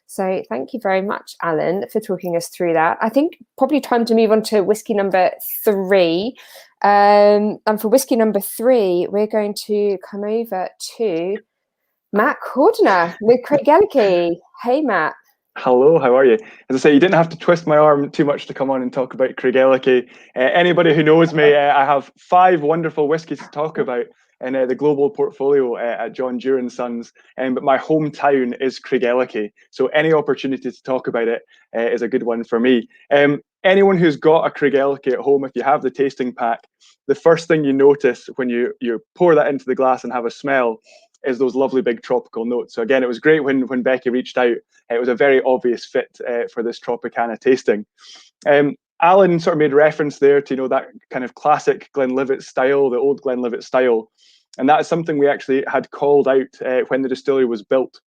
So thank you very much, Alan, for talking us through that. I think probably time to move on to whiskey number 3. And for whiskey number 3, we're going to come over to Matt Cordner with Craigellachie. Hey, Matt. Hello, how are you? As I say, you didn't have to twist my arm too much to come on and talk about Craigellachie. Anybody who knows me, I have 5 wonderful whiskies to talk about in the global portfolio at John Dure & Sons, but my hometown is Craigellachie, so any opportunity to talk about it is a good one for me. Anyone who's got a Craigellachie at home, if you have the tasting pack, the first thing you notice when you pour that into the glass and have a smell is those lovely big tropical notes. So again, it was great when Becky reached out. It was a very obvious fit for this Tropicana tasting. Alan sort of made reference there to that kind of classic Glenlivet style, the old Glenlivet style, and that is something we actually had called out when the distillery was built.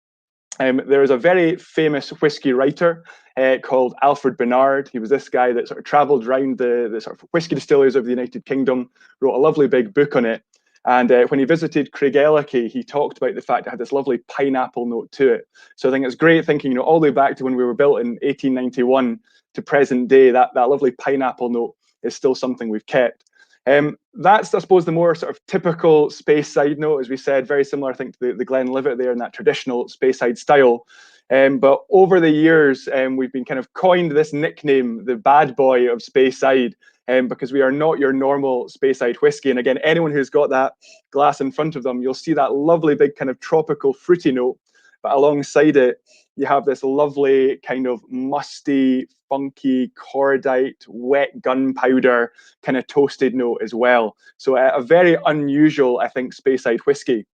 There is a very famous whiskey writer called Alfred Bernard. He was this guy that sort of travelled around the sort of whiskey distilleries of the United Kingdom, wrote a lovely big book on it. And when he visited Craigellachie, he talked about the fact it had this lovely pineapple note to it. So I think it's great thinking, all the way back to when we were built in 1891 to present day, that lovely pineapple note is still something we've kept. That's, I suppose, the more sort of typical Speyside note, as we said, very similar, I think, to the Glenlivet there in that traditional Speyside style. But over the years, we've been kind of coined this nickname, the bad boy of Speyside, because we are not your normal Speyside whiskey. And again, anyone who's got that glass in front of them, you'll see that lovely big kind of tropical fruity note, but alongside it, you have this lovely kind of musty, funky, cordite, wet gunpowder kind of toasted note as well. So a very unusual, I think, Speyside whiskey.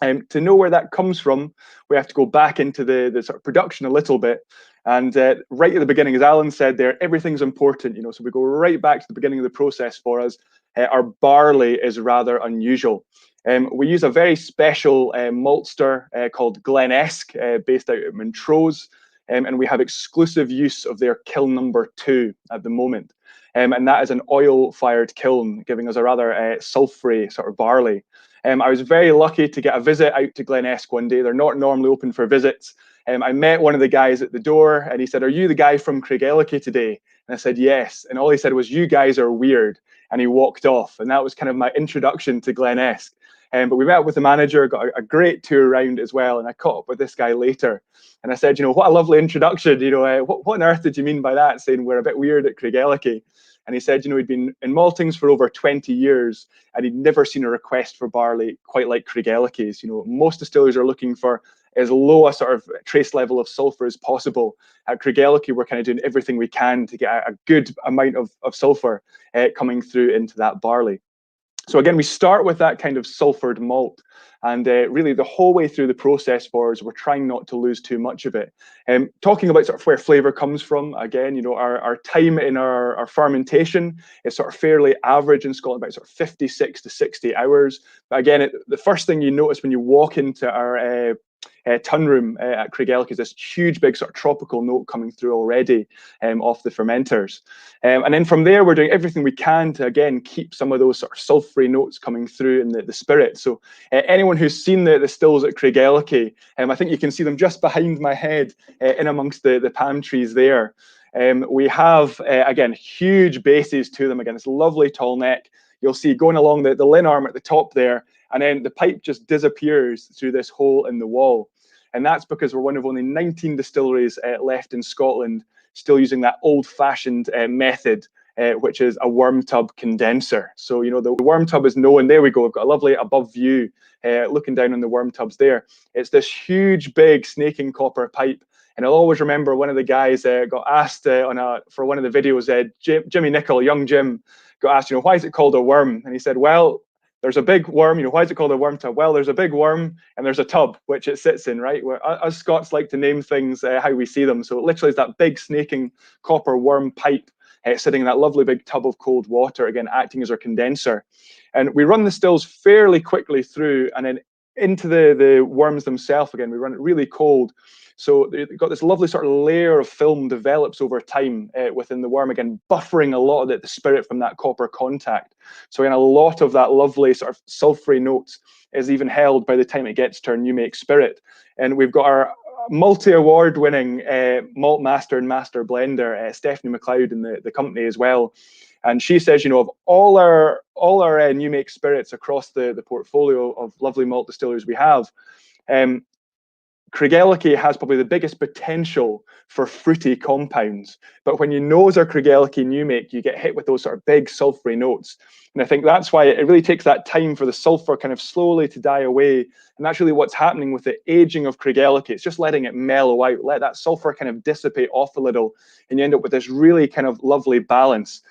To know where that comes from, we have to go back into the sort of production a little bit. And right at the beginning, as Alan said there, everything's important, so we go right back to the beginning of the process for us. Our barley is rather unusual. We use a very special maltster called Glenesk, based out of Montrose, and we have exclusive use of their kiln number 2 at the moment. And that is an oil-fired kiln, giving us a rather sulphury sort of barley. I was very lucky to get a visit out to Glenesk one day. They're not normally open for visits. I met one of the guys at the door, and he said, "Are you the guy from Craigellachie today?" And I said, "Yes." And all he said was, "You guys are weird." And he walked off. And that was kind of my introduction to Glenesk. But we met with the manager, got a great tour around as well. And I caught up with this guy later. And I said, what a lovely introduction. What on earth did you mean by that, saying we're a bit weird at Craigellachie? And he said, he'd been in maltings for over 20 years and he'd never seen a request for barley quite like Craigellachie's. Most distillers are looking for as low a sort of trace level of sulfur as possible. At Craigellachie, we're kind of doing everything we can to get a good amount of sulfur coming through into that barley. So again, we start with that kind of sulfured malt, and really the whole way through the process for us, we're trying not to lose too much of it. Talking about sort of where flavour comes from, again, our time in our fermentation is sort of fairly average in Scotland, about sort of 56 to 60 hours. But again, the first thing you notice when you walk into our tun room at Craigellachie is this huge big sort of tropical note coming through already off the fermenters. And then from there, we're doing everything we can to, again, keep some of those sort of sulphury notes coming through in the spirit. So anyone who's seen the stills at Craigellachie, I think you can see them just behind my head in amongst the palm trees there. We have, again, huge bases to them. Again, this lovely tall neck. You'll see going along the lin arm at the top there, and then the pipe just disappears through this hole in the wall. And that's because we're one of only 19 distilleries left in Scotland still using that old-fashioned method which is a worm tub condenser. So, you know, the worm tub is known. There we go. We've got a lovely above view looking down on the worm tubs there. It's this huge, big snaking copper pipe. And I'll always remember one of the guys got asked for one of the videos, Jimmy Nicol, young Jim, got asked, you know, why is it called a worm? And he said, well, there's a big worm, you know, why is it called a worm tub? Well, there's a big worm and there's a tub which it sits in, right? Where us Scots like to name things how we see them. So it literally is that big snaking copper worm pipe sitting in that lovely big tub of cold water, again, acting as our condenser. And we run the stills fairly quickly through and then into the worms themselves again. We run it really cold. So you've got this lovely sort of layer of film develops over time within the worm, again, buffering a lot of the spirit from that copper contact. So again, a lot of that lovely sort of sulfury notes is even held by the time it gets to our new make spirit. And we've got our multi-award winning malt master and master blender, Stephanie McLeod in the company as well. And she says, you know, of all our new make spirits across the portfolio of lovely malt distilleries we have, Craigellachie has probably the biggest potential for fruity compounds. But when you nose our Craigellachie new make, you get hit with those sort of big sulfury notes. And I think that's why it really takes that time for the sulfur kind of slowly to die away. And that's really what's happening with the aging of Craigellachie. It's just letting it mellow out, let that sulfur kind of dissipate off a little, and you end up with this really kind of lovely balance.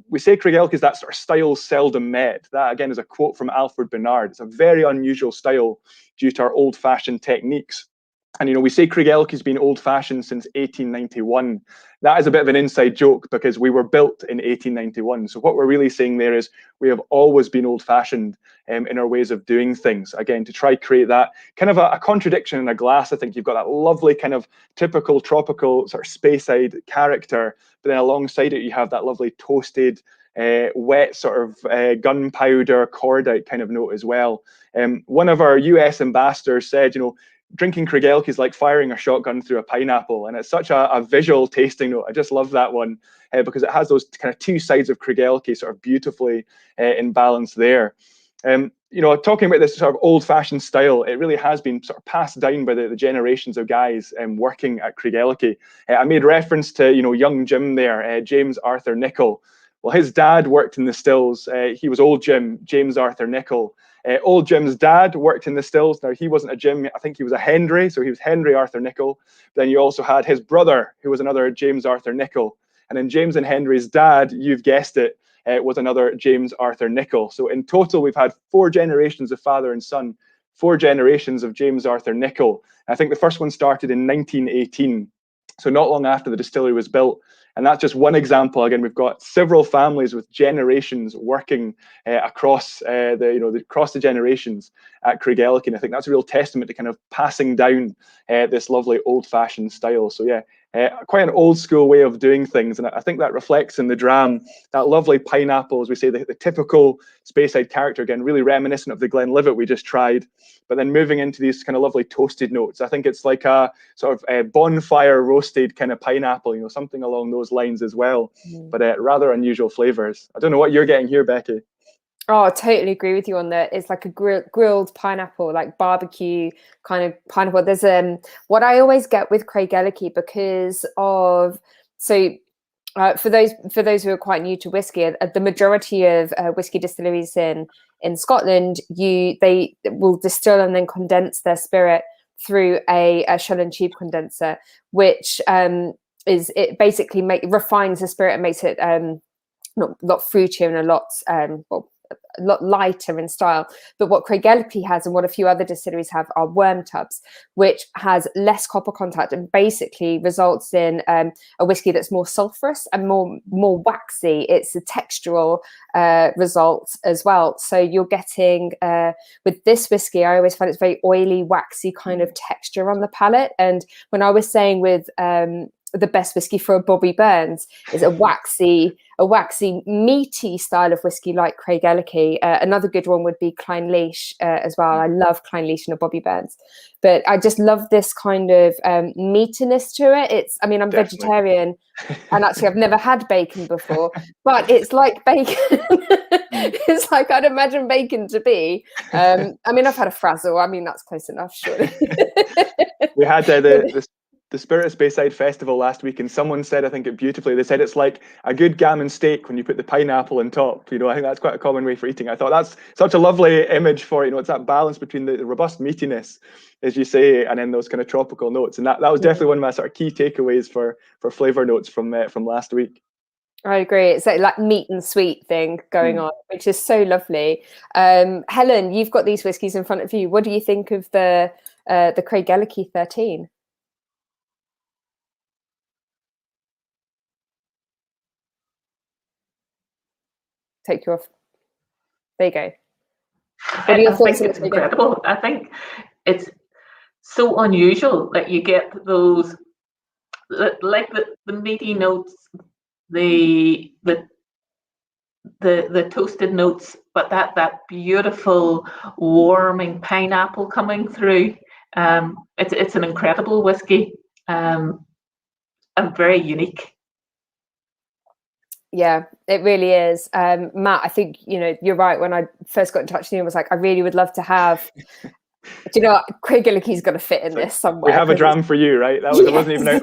We say Craigellachie is that sort of style seldom met. That, again, is a quote from Alfred Bernard. It's a very unusual style due to our old-fashioned techniques. And, you know, we say Craigellachie's been old-fashioned since 1891. That is a bit of an inside joke because we were built in 1891. So what we're really saying there is we have always been old-fashioned in our ways of doing things. Again, to try create that kind of a contradiction in a glass. I think you've got that lovely kind of typical tropical sort of Speyside character, but then alongside it you have that lovely toasted, wet sort of gunpowder cordite kind of note as well. One of our US ambassadors said, you know, drinking Craigellachie is like firing a shotgun through a pineapple, and it's such a visual tasting note. I just love that one because it has those kind of two sides of Craigellachie sort of beautifully in balance there. You know, talking about this sort of old-fashioned style, it really has been sort of passed down by the generations of guys working at Craigellachie. I made reference to, you know, young Jim there, James Arthur Nicol. Well, his dad worked in the stills. He was old Jim, James Arthur Nicol. Old Jim's dad worked in the stills. Now, he wasn't a Jim, I think he was a Henry, so he was Henry Arthur Nicol. Then you also had his brother, who was another James Arthur Nicol. And then James and Henry's dad, you've guessed it, was another James Arthur Nicol. So in total, we've had 4 generations of father and son, 4 generations of James Arthur Nicol. I think the first one started in 1918, so not long after the distillery was built. And that's just one example. Again, we've got several families with generations working across the generations at Craigellachie. And I think that's a real testament to kind of passing down this lovely old-fashioned style. So yeah, quite an old school way of doing things. And I think that reflects in the dram, that lovely pineapple, as we say, the typical Speyside character, again, really reminiscent of the Glenlivet we just tried. But then moving into these kind of lovely toasted notes. I think it's like a sort of a bonfire roasted kind of pineapple, you know, something along those lines as well. But rather unusual flavors. I don't know what you're getting here, Becky. Oh, I totally agree with you on that. It's like a grilled pineapple, like barbecue kind of pineapple. There's what I always get with Craigellachie because of for those who are quite new to whiskey, the majority of whiskey distilleries in Scotland, they will distill and then condense their spirit through a shell and tube condenser, which basically refines the spirit and makes it not fruitier and a lot lighter in style. But what Craigellachie has and what a few other distilleries have are worm tubs, which has less copper contact and basically results in a whiskey that's more sulfurous and more waxy. It's a textural result as well. So you're getting with this whiskey, I always find it's very oily, waxy kind of texture on the palate. And when I was saying with the best whiskey for a Bobby Burns is a waxy, meaty style of whiskey like Craigellachie. Another good one would be Clynelish as well. I love Clynelish and a Bobby Burns, but I just love this kind of meatiness to it. I'm Definitely. Vegetarian, and actually I've never had bacon before, but it's like bacon. It's like I'd imagine bacon to be. I've had a frazzle. That's close enough, surely. We had the Spirits Bayside Festival last week, and someone said, I think it beautifully, they said it's like a good gammon steak when you put the pineapple on top. You know, I think that's quite a common way for eating. I thought that's such a lovely image for, you know, it's that balance between the robust meatiness, as you say, and then those kind of tropical notes. And that was definitely one of my sort of key takeaways for flavor notes from last week. I agree. It's like meat and sweet thing going on, which is so lovely. Helen, you've got these whiskies in front of you. What do you think of the Craigellachie 13? Take you off. There you go. What are your thoughts? I think it's incredible. I think it's so unusual that you get those, like the meaty notes, the toasted notes, but that beautiful warming pineapple coming through. It's an incredible whiskey, and very unique. Yeah, it really is. Matt, I think, you know, you're right. When I first got in touch with you, I was like, I really would love to have, do you know what? Craigellachie's got to fit in this somewhere. We have a dram for you, right? That was, it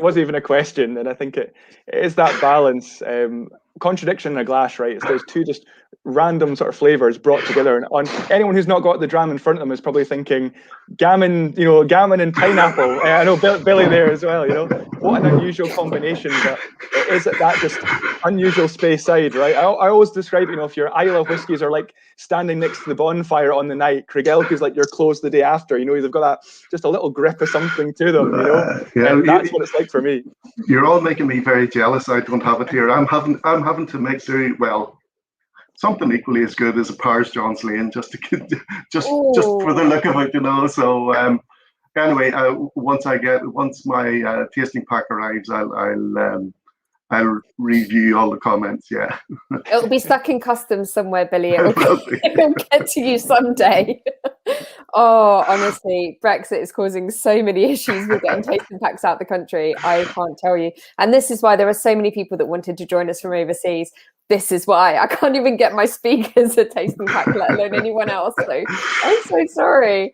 wasn't even a question. And I think it is that balance, contradiction in a glass, right? It's those two just random sort of flavors brought together. And on anyone who's not got the dram in front of them is probably thinking gammon, you know, gammon and pineapple. I know Billy there as well, you know, what an unusual combination. But it is that just unusual space side, right? I always describe, you know, if your Isla whiskies are like standing next to the bonfire on the night, Craigellachie's like your close the day after, you know, they've got that just a little grip of something to them, you know. Yeah, and that's what it's like for me. You're all making me very jealous. I don't have it here. I'm having to make something equally as good as a Powers John's Lane, just for the look of it, you know. So anyway, once my tasting pack arrives, I'll review all the comments. Yeah, it'll be stuck in customs somewhere, Billy. It'll get to you someday. Oh, honestly, Brexit is causing so many issues with getting tasting packs out the country. I can't tell you. And this is why there are so many people that wanted to join us from overseas. This is why I can't even get my speakers a tasting pack, let alone anyone else. So I'm so sorry.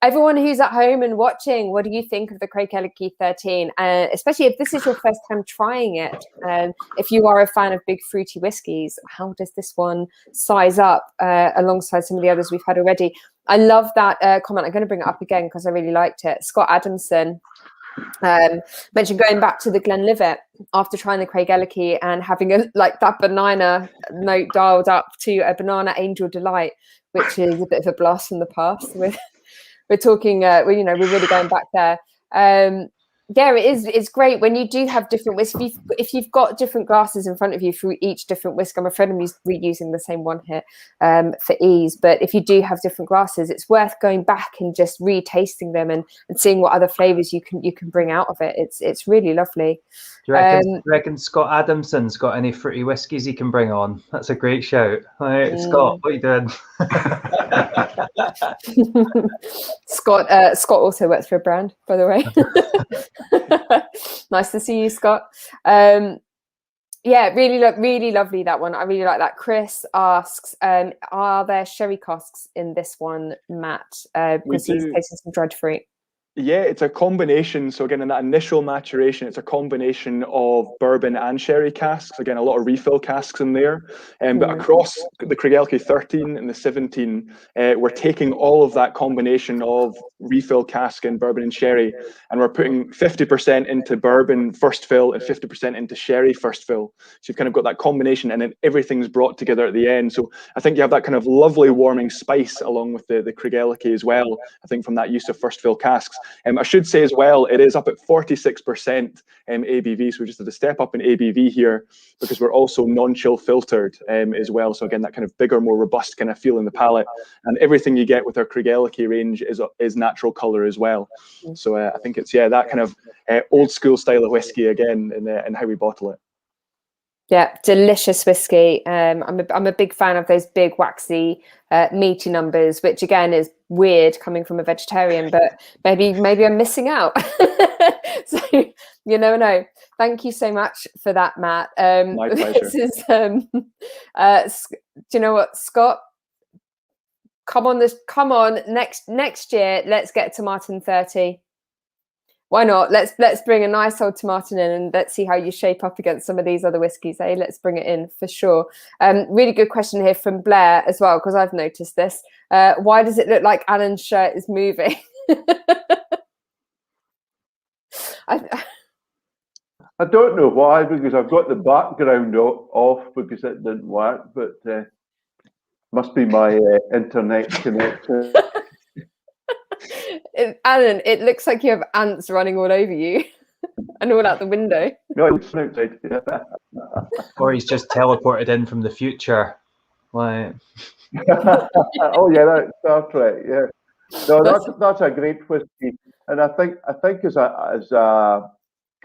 Everyone who's at home and watching, what do you think of the Craigellachie 13? Especially if this is your first time trying it. If you are a fan of big fruity whiskies, how does this one size up alongside some of the others we've had already? I love that comment. I'm going to bring it up again because I really liked it. Scott Adamson mentioned going back to the Glenlivet after trying the Craigellachie and having that banana note dialed up to a banana angel delight, which is a bit of a blast from the past. We're talking, we're really going back there. Yeah, it is. It's great when you do have different whiskey. If you've got different glasses in front of you for each different whiskey, I'm afraid I'm reusing the same one here for ease. But if you do have different glasses, it's worth going back and just retasting them and seeing what other flavors you can bring out of it. It's really lovely. Do you reckon Scott Adamson's got any fruity whiskies he can bring on? That's a great shout. Right, Scott, what are you doing? Scott also works for a brand, by the way. Nice to see you, Scott. Yeah, really lovely, that one. I really like that. Chris asks, are there sherry casks in this one, Matt? Because he's tasting some dried fruit. Yeah, it's a combination. So again, in that initial maturation, it's a combination of bourbon and sherry casks. Again, a lot of refill casks in there. But across the Craigellachie 13 and the 17, we're taking all of that combination of refill cask and bourbon and sherry, and we're putting 50% into bourbon first fill and 50% into sherry first fill. So you've kind of got that combination, and then everything's brought together at the end. So I think you have that kind of lovely warming spice along with the Craigellachie as well, I think, from that use of first fill casks. I should say as well, it is up at 46% ABV, so we just had a step up in ABV here because we're also non-chill filtered as well. So again, that kind of bigger, more robust kind of feel in the palate, and everything you get with our Craigellachie range is natural color as well. So I think it's that kind of old school style of whiskey again in how we bottle it. Yeah, delicious whiskey. I'm a big fan of those big waxy meaty numbers, which again is weird coming from a vegetarian, but maybe I'm missing out. So you never know. Thank you so much for that, Matt. My pleasure. This is do you know what, Scott? Come on, next year, let's get to Martin 30. Why not? Let's bring a nice old tomato in and let's see how you shape up against some of these other whiskies. Let's bring it in for sure. Really good question here from Blair as well, because I've noticed this. Why does it look like Alan's shirt is moving? I don't know why, because I've got the background off because it didn't work, but must be my internet connection. Alan, it looks like you have ants running all over you and all out the window. No, it's outside. Or he's just teleported in from the future. Like... Oh yeah, that's Star Trek. Yeah, no, that's a great whiskey, and I think as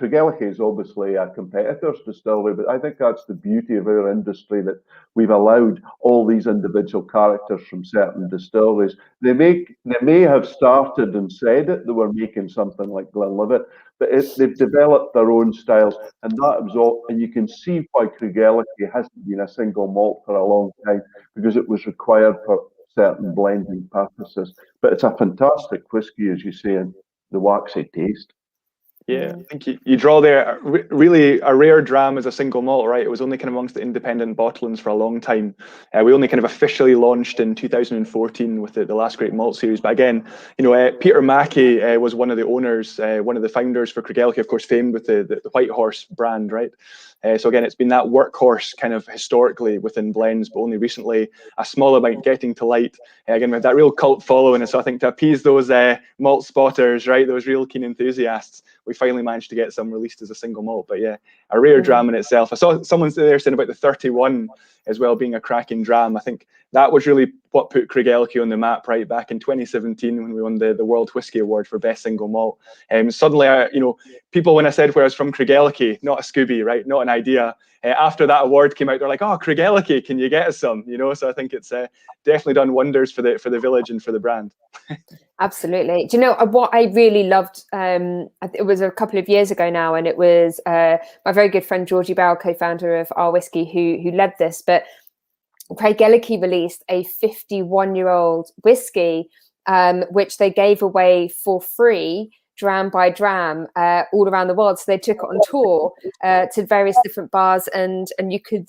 Craigellachie is obviously a competitor's distillery, but I think that's the beauty of our industry, that we've allowed all these individual characters from certain distilleries. They may have started and said it, they were making something like Glenlivet, but they've developed their own styles, and that was all. And you can see why Craigellachie hasn't been a single malt for a long time, because it was required for certain blending purposes. But it's a fantastic whiskey, as you say, and the waxy taste. Yeah, I think you draw there really a rare dram as a single malt, right? It was only kind of amongst the independent bottlings for a long time. We only kind of officially launched in 2014 with the Last Great Malt series. But again, Peter Mackey was one of the owners, one of the founders for Craigellachie, of course, famed with the White Horse brand, right? So again, it's been that workhorse kind of historically within blends, but only recently a small amount getting to light. Again, with that real cult following. And so I think to appease those malt spotters, right, those real keen enthusiasts, we finally managed to get some released as a single malt. But yeah, a rare dram in itself. I saw someone there saying about the 31 as well being a cracking dram. I think that was really what put Craigellachie on the map, right, back in 2017 when we won the World Whisky Award for Best Single Malt. Suddenly, people, when I said where I was from, Craigellachie, not a Scooby, right, not an idea. After that award came out, they're like, "Oh, Craigellachie, can you get us some?" So I think it's definitely done wonders for the village and for the brand. Absolutely. Do you know what I really loved? It was a couple of years ago now, and it was my very good friend Georgie Bell, co-founder of OurWhisky, who led this. But Craigellachie released a 51-year-old whiskey, which they gave away for free, dram by dram, all around the world. So they took it on tour to various different bars, and you could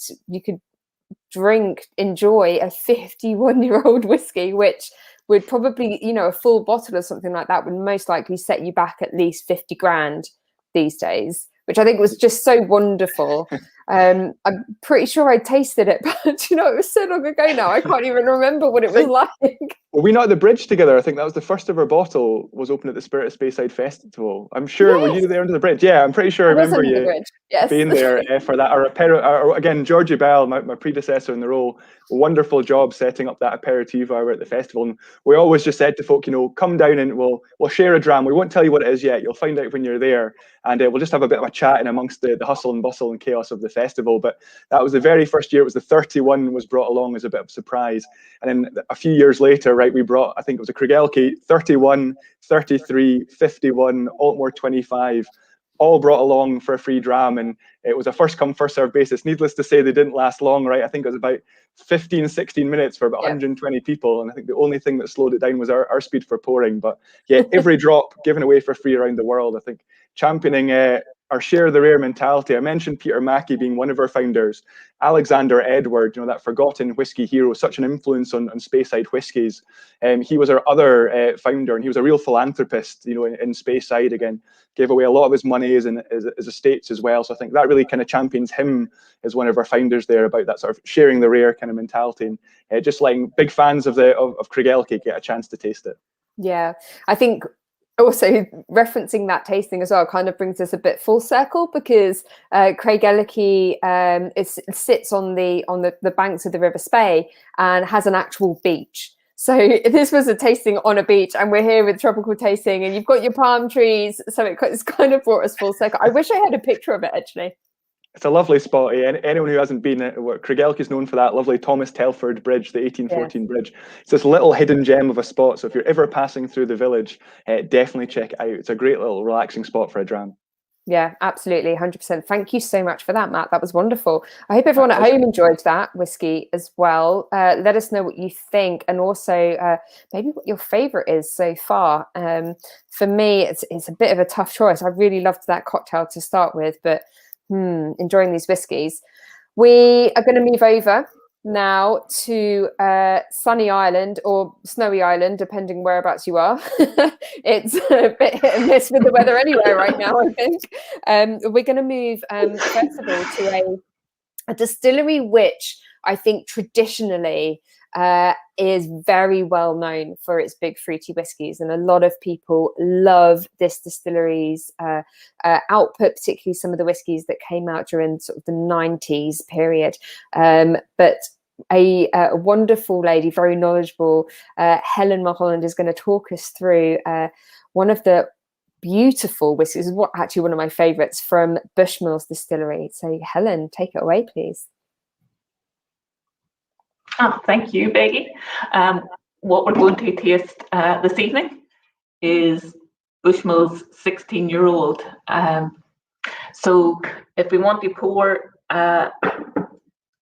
enjoy a 51-year-old whiskey, which would probably, a full bottle or something like that would most likely set you back at least 50 grand these days, which I think was just so wonderful. I'm pretty sure I tasted it, but it was so long ago now, I can't even remember what it was like. Were we not at the bridge together? I think that was the first ever bottle was opened at the Spirit of Speyside Festival. I'm sure, were you there under the bridge? Yeah, I'm pretty sure I remember you being there for that. Or again, Georgie Bell, my predecessor in the role, wonderful job setting up that aperitif hour at the festival. And we always just said to folk, come down and we'll share a dram. We won't tell you what it is yet. You'll find out when you're there. And we'll just have a bit of a chat in amongst the hustle and bustle and chaos of the festival. But that was the very first year. It was the 31 was brought along as a bit of a surprise. And then a few years later, right, we brought, I think it was a Craigellachie 31, 33, 51, Altmore 25, all brought along for a free dram. And it was a first come, first served basis. Needless to say, they didn't last long, right? I think it was about 15, 16 minutes for about 120 people. And I think the only thing that slowed it down was our speed for pouring. But yeah, every drop given away for free around the world, I think championing our share the rare mentality. I mentioned Peter Mackey being one of our founders. Alexander Edward, that forgotten whiskey hero, such an influence on Speyside whiskies. He was our other founder, and he was a real philanthropist, in Speyside. Again, gave away a lot of his money as estates as well. So I think that really kind of champions him as one of our founders there, about that sort of sharing the rare kind of mentality, and just letting big fans of Craigellachie get a chance to taste it. Yeah, I think also referencing that tasting as well kind of brings us a bit full circle, because Craigellachie it sits on the banks of the River Spey and has an actual beach. So this was a tasting on a beach, and we're here with tropical tasting, and you've got your palm trees. So it's kind of brought us full circle. I wish I had a picture of it, actually. It's a lovely spot. Anyone who hasn't been, Craigellachie is known for that lovely Thomas Telford Bridge, the 1814 bridge. It's this little hidden gem of a spot. So if you're ever passing through the village, definitely check it out. It's a great little relaxing spot for a dram. Yeah, absolutely, 100%. Thank you so much for that, Matt. That was wonderful. I hope everyone at home enjoyed that whiskey as well. Let us know what you think, and also maybe what your favourite is so far. For me, it's a bit of a tough choice. I really loved that cocktail to start with, but enjoying these whiskies. We are going to move over now to Sunny Island or Snowy Island, depending whereabouts you are. It's a bit hit and miss with the weather anywhere right now, I think. We're going to move, first of all, to a distillery which I think traditionally is very well known for its big fruity whiskies, and a lot of people love this distillery's output, particularly some of the whiskies that came out during sort of the 90s period. But a wonderful lady, very knowledgeable, Helen Mulholland, is going to talk us through one of the beautiful whiskies, actually one of my favorites, from Bushmills Distillery. So Helen, take it away, please. Thank you, Becky. What we're going to taste this evening is Bushmills 16-year-old. So if we want to pour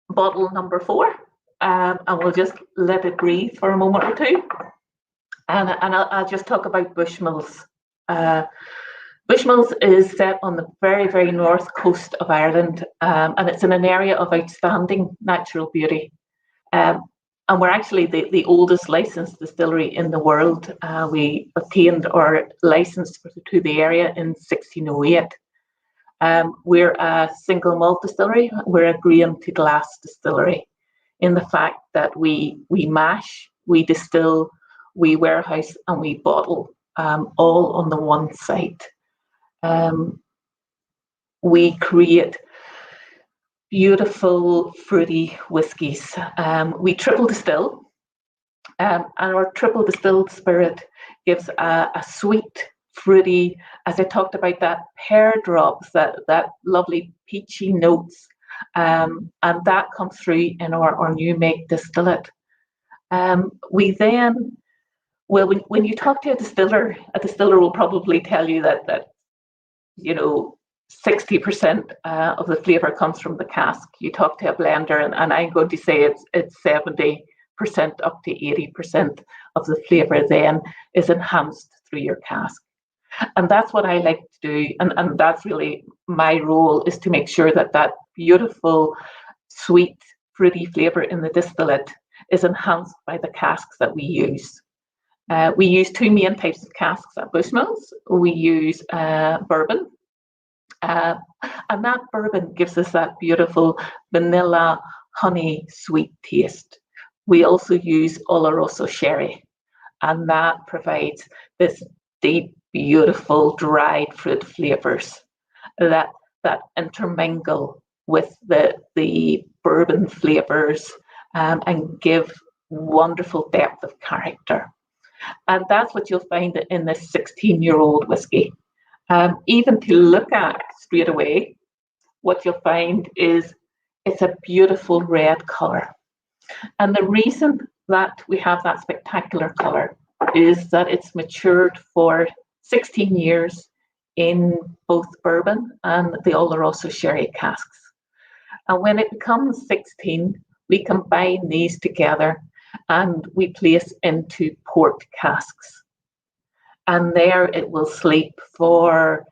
bottle number 4, and we'll just let it breathe for a moment or two. And I'll just talk about Bushmills. Bushmills is set on the very, very north coast of Ireland, and it's in an area of outstanding natural beauty. And we're actually the oldest licensed distillery in the world. We obtained our license to the area in 1608. We're a single malt distillery. We're a grain to glass distillery, in the fact that we mash, we distill, we warehouse, and we bottle, all on the one site. We create beautiful fruity whiskies. We triple distill, and our triple distilled spirit gives a sweet, fruity, as I talked about, that pear drops, that lovely peachy notes, and that comes through in our new make distillate. We then, well, when you talk to a distiller will probably tell you that 60% of the flavour comes from the cask. You talk to a blender, and I'm going to say it's 70% up to 80% of the flavour then is enhanced through your cask. And that's what I like to do, and that's really my role, is to make sure that beautiful, sweet, fruity flavour in the distillate is enhanced by the casks that we use. We use 2 main types of casks at Bushmills. We use bourbon, and that bourbon gives us that beautiful vanilla, honey, sweet taste. We also use Oloroso sherry, and that provides this deep, beautiful dried fruit flavours that intermingle with the bourbon flavours and give wonderful depth of character. And that's what you'll find in this 16-year-old whiskey. Even to look at straight away, what you'll find is it's a beautiful red colour. And the reason that we have that spectacular colour is that it's matured for 16 years in both bourbon and the Oloroso sherry casks. And when it becomes 16, we combine these together and we place into port casks. And there it will sleep for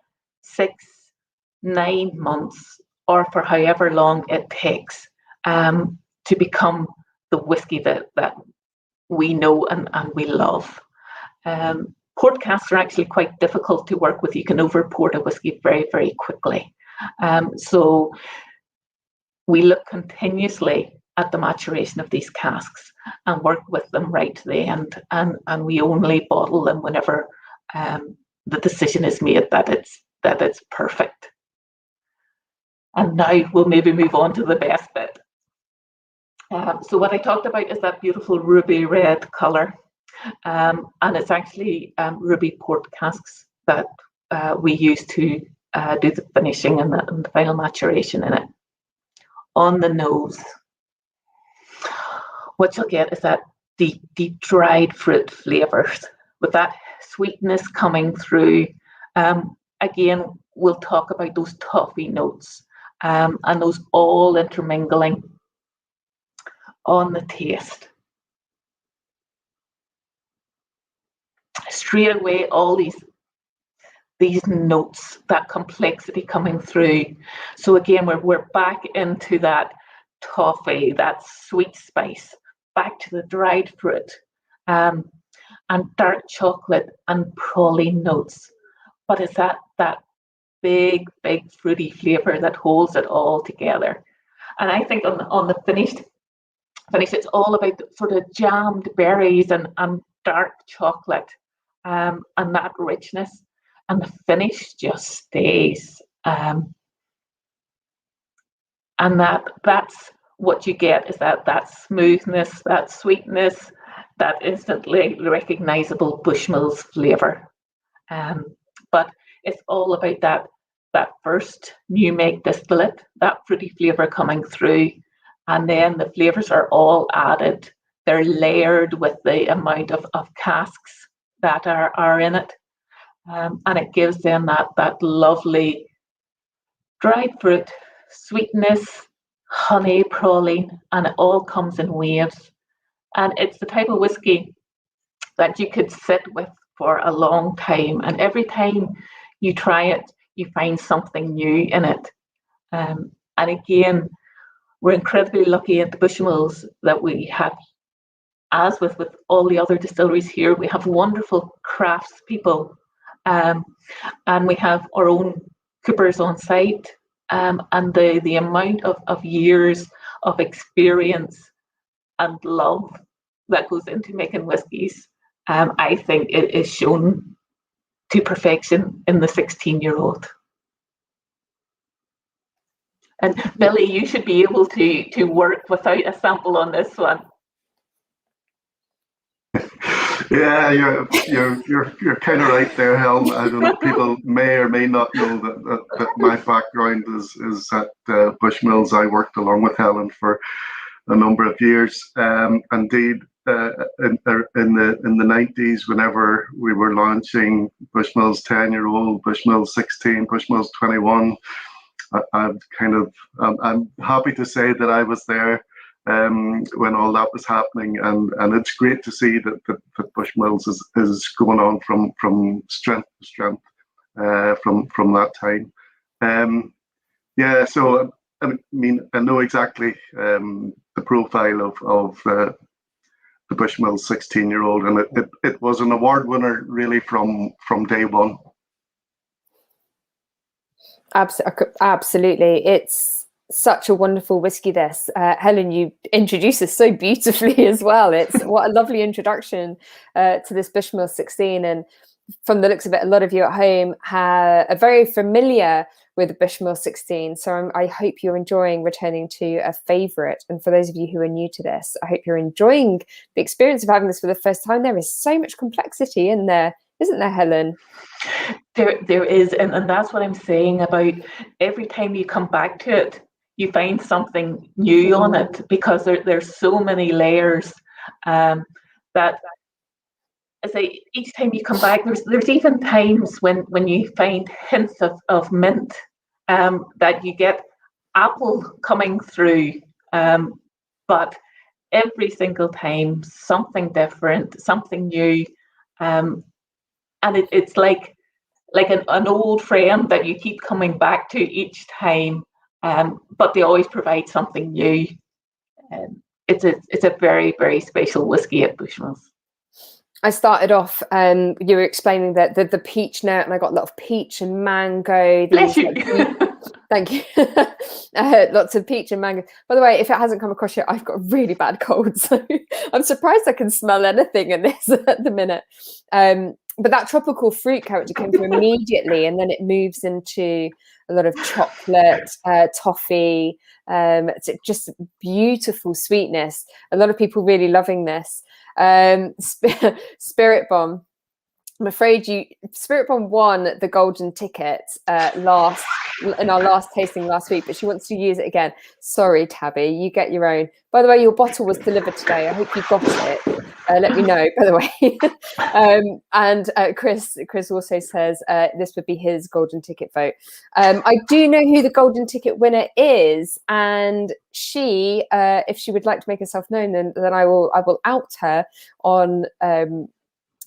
6-9 months, or for however long it takes to become the whiskey that we know and we love. Port casks are actually quite difficult to work with. You can overport a whiskey very, very quickly. So we look continuously at the maturation of these casks and work with them right to the end. And we only bottle them whenever the decision is made that it's perfect. And now we'll maybe move on to the best bit. So what I talked about is that beautiful ruby red colour. And it's actually ruby port casks that we use to do the finishing and the final maturation in it. On the nose, what you'll get is that deep, deep dried fruit flavours with that sweetness coming through. Again, we'll talk about those toffee notes and those all intermingling on the taste. Straight away, all these notes, that complexity coming through. So again, we're back into that toffee, that sweet spice, back to the dried fruit, and dark chocolate and praline notes. But it's that big fruity flavour that holds it all together. And I think on the finished, it's all about the sort of jammed berries and dark chocolate, and that richness. And the finish just stays. And that's what you get, is that smoothness, that sweetness, that instantly recognisable Bushmills flavour. But it's all about that first new make distillate, that fruity flavour coming through, and then the flavours are all added. They're layered with the amount of casks that are in it. And it gives them that lovely dried fruit, sweetness, honey, praline, and it all comes in waves. And it's the type of whiskey that you could sit with for a long time. And every time you try it, you find something new in it. And again, we're incredibly lucky at the Bushmills that we have, as with all the other distilleries here, we have wonderful craftspeople. And we have our own coopers on site, and the amount of years of experience and love that goes into making whiskies, I think it is shown to perfection in the 16-year-old. And Billy, you should be able to work without a sample on this one. Yeah, you're kind of right there, Helen. I don't know. People may or may not know that my background is at Bushmills. I worked along with Helen for a number of years. Indeed, in the 90s, whenever we were launching Bushmills 10-year-old, Bushmills 16, Bushmills 21, I'm happy to say that I was there when all that was happening, and it's great to see that Bushmills is going on from strength to strength from that time. Yeah, so I mean, I know exactly the profile of the Bushmills 16-year-old, and it was an award winner really from day one. Absolutely, it's such a wonderful whiskey. This Helen, you introduced us so beautifully as well. It's what a lovely introduction to this Bushmills 16, and from the looks of it, a lot of you at home are very familiar with the Bushmills 16. So I hope you're enjoying returning to a favourite. And for those of you who are new to this, I hope you're enjoying the experience of having this for the first time. There is so much complexity in there, isn't there, Helen? There is, and that's what I'm saying about every time you come back to it, you find something new on it, because there's so many layers that, I say, each time you come back, there's even times when you find hints of mint, that you get apple coming through, but every single time something different, something new, and it's like an old friend that you keep coming back to each time, but they always provide something new. It's a very, very special whiskey at Bushmills. I started off, you were explaining that the peach note, and I got a lot of peach and mango. Bless you. Thank you. Lots of peach and mango. By the way, if it hasn't come across yet, I've got a really bad cold, so I'm surprised I can smell anything in this at the minute. But that tropical fruit character came through immediately, and then it moves into a lot of chocolate, toffee, it's just beautiful sweetness. A lot of people really loving this. Spirit Bomb. I'm afraid Spirit Bomb won the golden ticket in our last tasting last week, but she wants to use it again. Sorry, Tabby, you get your own. By the way, your bottle was delivered today. I hope you got it. Let me know, by the way. And Chris also says this would be his golden ticket vote. I do know who the golden ticket winner is, and she, if she would like to make herself known, then I will out her on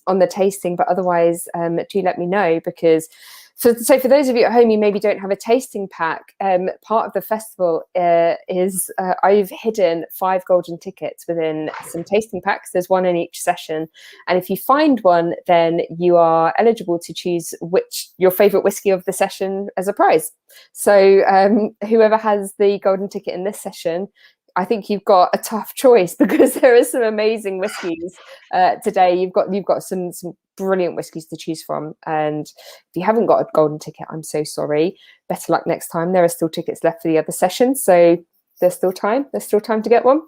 the tasting, but otherwise do let me know, because so for those of you at home who maybe don't have a tasting pack, part of the festival is I've hidden 5 golden tickets within some tasting packs. There's one in each session, and if you find one, then you are eligible to choose your favorite whiskey of the session as a prize. So whoever has the golden ticket in this session, I think you've got a tough choice, because there are some amazing whiskies today. You've got some brilliant whiskies to choose from, and if you haven't got a golden ticket, I'm so sorry. Better luck next time. There are still tickets left for the other session, so there's still time. There's still time to get one.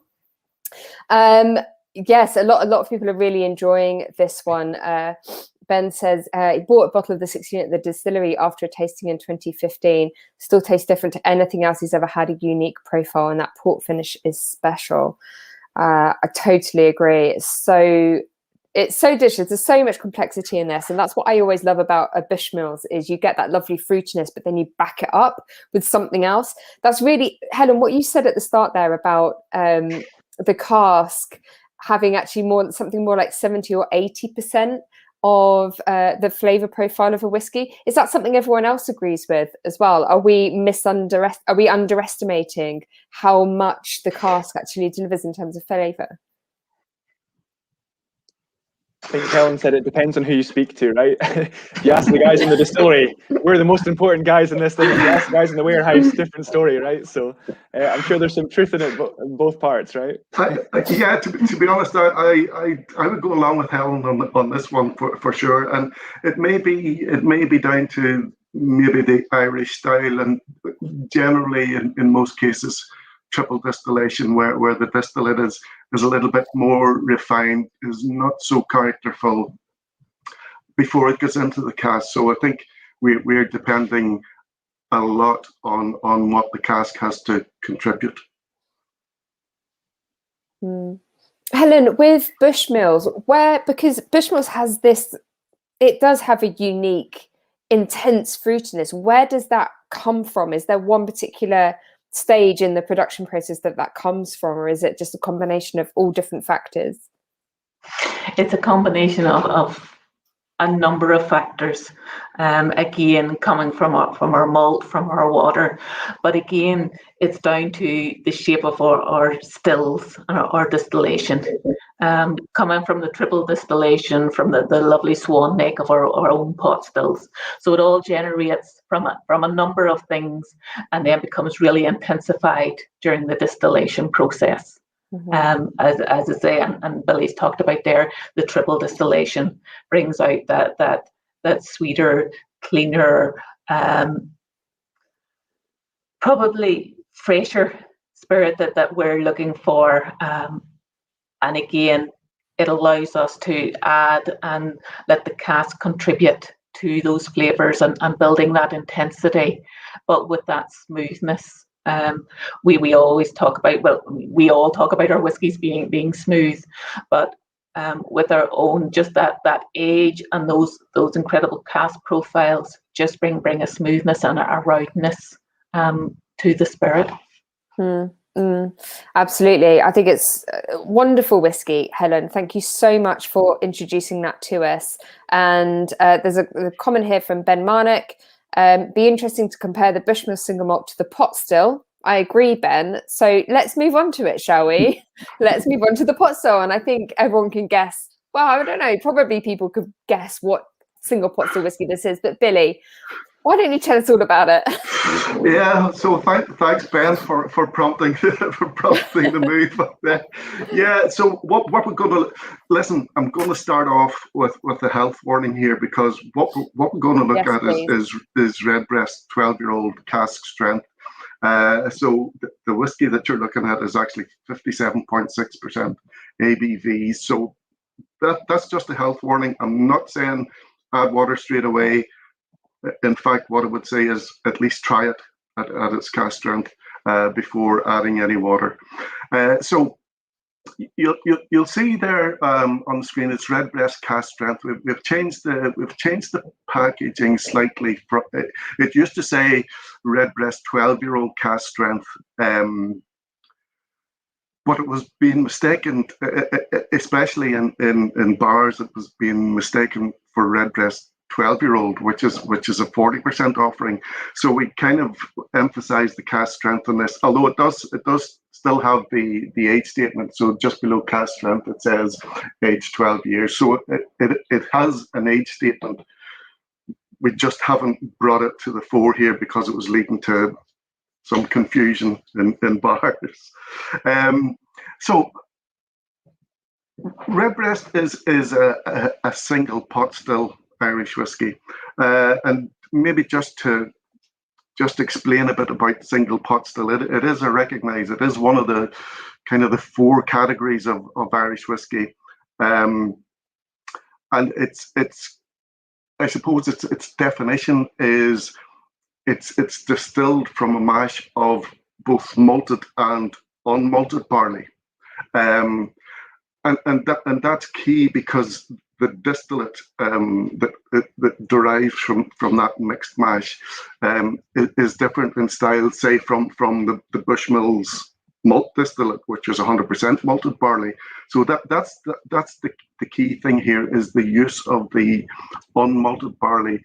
Yes, a lot of people are really enjoying this one. Ben says he bought a bottle of the 6 unit at the distillery after a tasting in 2015. Still tastes different to anything else he's ever had. A unique profile, and that port finish is special. I totally agree. It's so delicious. There's so much complexity in this, and that's what I always love about a Bushmills, is you get that lovely fruitiness, but then you back it up with something else. That's really, Helen, what you said at the start there about the cask having actually something more like 70 or 80% of the flavor profile of a whiskey. Is that something everyone else agrees with as well? Are we underestimating how much the cask actually delivers in terms of flavor? I think Helen said it depends on who you speak to, right? You ask the guys in the distillery, we're the most important guys in this thing. If you ask the guys in the warehouse, different story, right? So I'm sure there's some truth in it, in both parts, right? Yeah, to be honest, I would go along with Helen on this one for sure, and it may be down to maybe the Irish style, and generally in most cases triple distillation, where the distillate is a little bit more refined, is not so characterful before it gets into the cask. So I think we're depending a lot on what the cask has to contribute. Helen, with Bushmills, because Bushmills has this, it does have a unique, intense fruitiness. Where does that come from? Is there one particular stage in the production process that comes from, or is it just a combination of all different factors? It's a combination of a number of factors, again coming from our malt, from our water, but again it's down to the shape of our stills and our distillation, coming from the triple distillation, from the lovely swan neck of our own pot stills. So it all generates from a number of things, and then becomes really intensified during the distillation process. As I say, and Billy's talked about there, the triple distillation brings out that sweeter, cleaner, probably fresher spirit that we're looking for. And again, it allows us to add and let the cask contribute to those flavors and building that intensity, but with that smoothness. We always talk about, well, we all talk about our whiskies being smooth, but with our own, just that age and those incredible cask profiles just bring a smoothness and a roundness to the spirit. Absolutely. I think it's wonderful whiskey, Helen. Thank you so much for introducing that to us. And there's a comment here from Ben Marnock. Be interesting to compare the Bushmill single malt to the pot still. I agree, Ben. So let's move on to it, shall we? Let's move on to the pot still. And I think everyone can guess. Well, I don't know. Probably people could guess what single pot still whiskey this is. But Billy, why don't you tell us all about it? Yeah, so thanks, Ben, for prompting the move up there. Yeah, so what we're going to listen. I'm going to start off with the health warning here, because what we're going to look at is Redbreast 12-year-old cask strength. So the whiskey that you're looking at is actually 57.6% ABV. So that's just a health warning. I'm not saying add water straight away. In fact, what I would say is at least try it at its cask strength before adding any water. So you'll see there on the screen it's Redbreast cask strength. We've changed the packaging slightly. It used to say Redbreast 12-year-old cask strength, but it was being mistaken, especially in bars. It was being mistaken for Redbreast 12-year-old, which is a 40% offering. So we kind of emphasize the cask strength on this, although it does still have the age statement. So just below cask strength it says age 12 years. So it has an age statement. We just haven't brought it to the fore here because it was leading to some confusion in bars. So Redbreast is a single pot still Irish whiskey, and maybe just to explain a bit about single pot still, it is it is one of the kind of the four categories of Irish whiskey, and it's I suppose its definition is it's distilled from a mash of both malted and unmalted barley, and that's key because the distillate that derives from that mixed mash is different in style, say from the Bushmills malt distillate, which is 100% malted barley. So that's the key thing here is the use of the unmalted barley,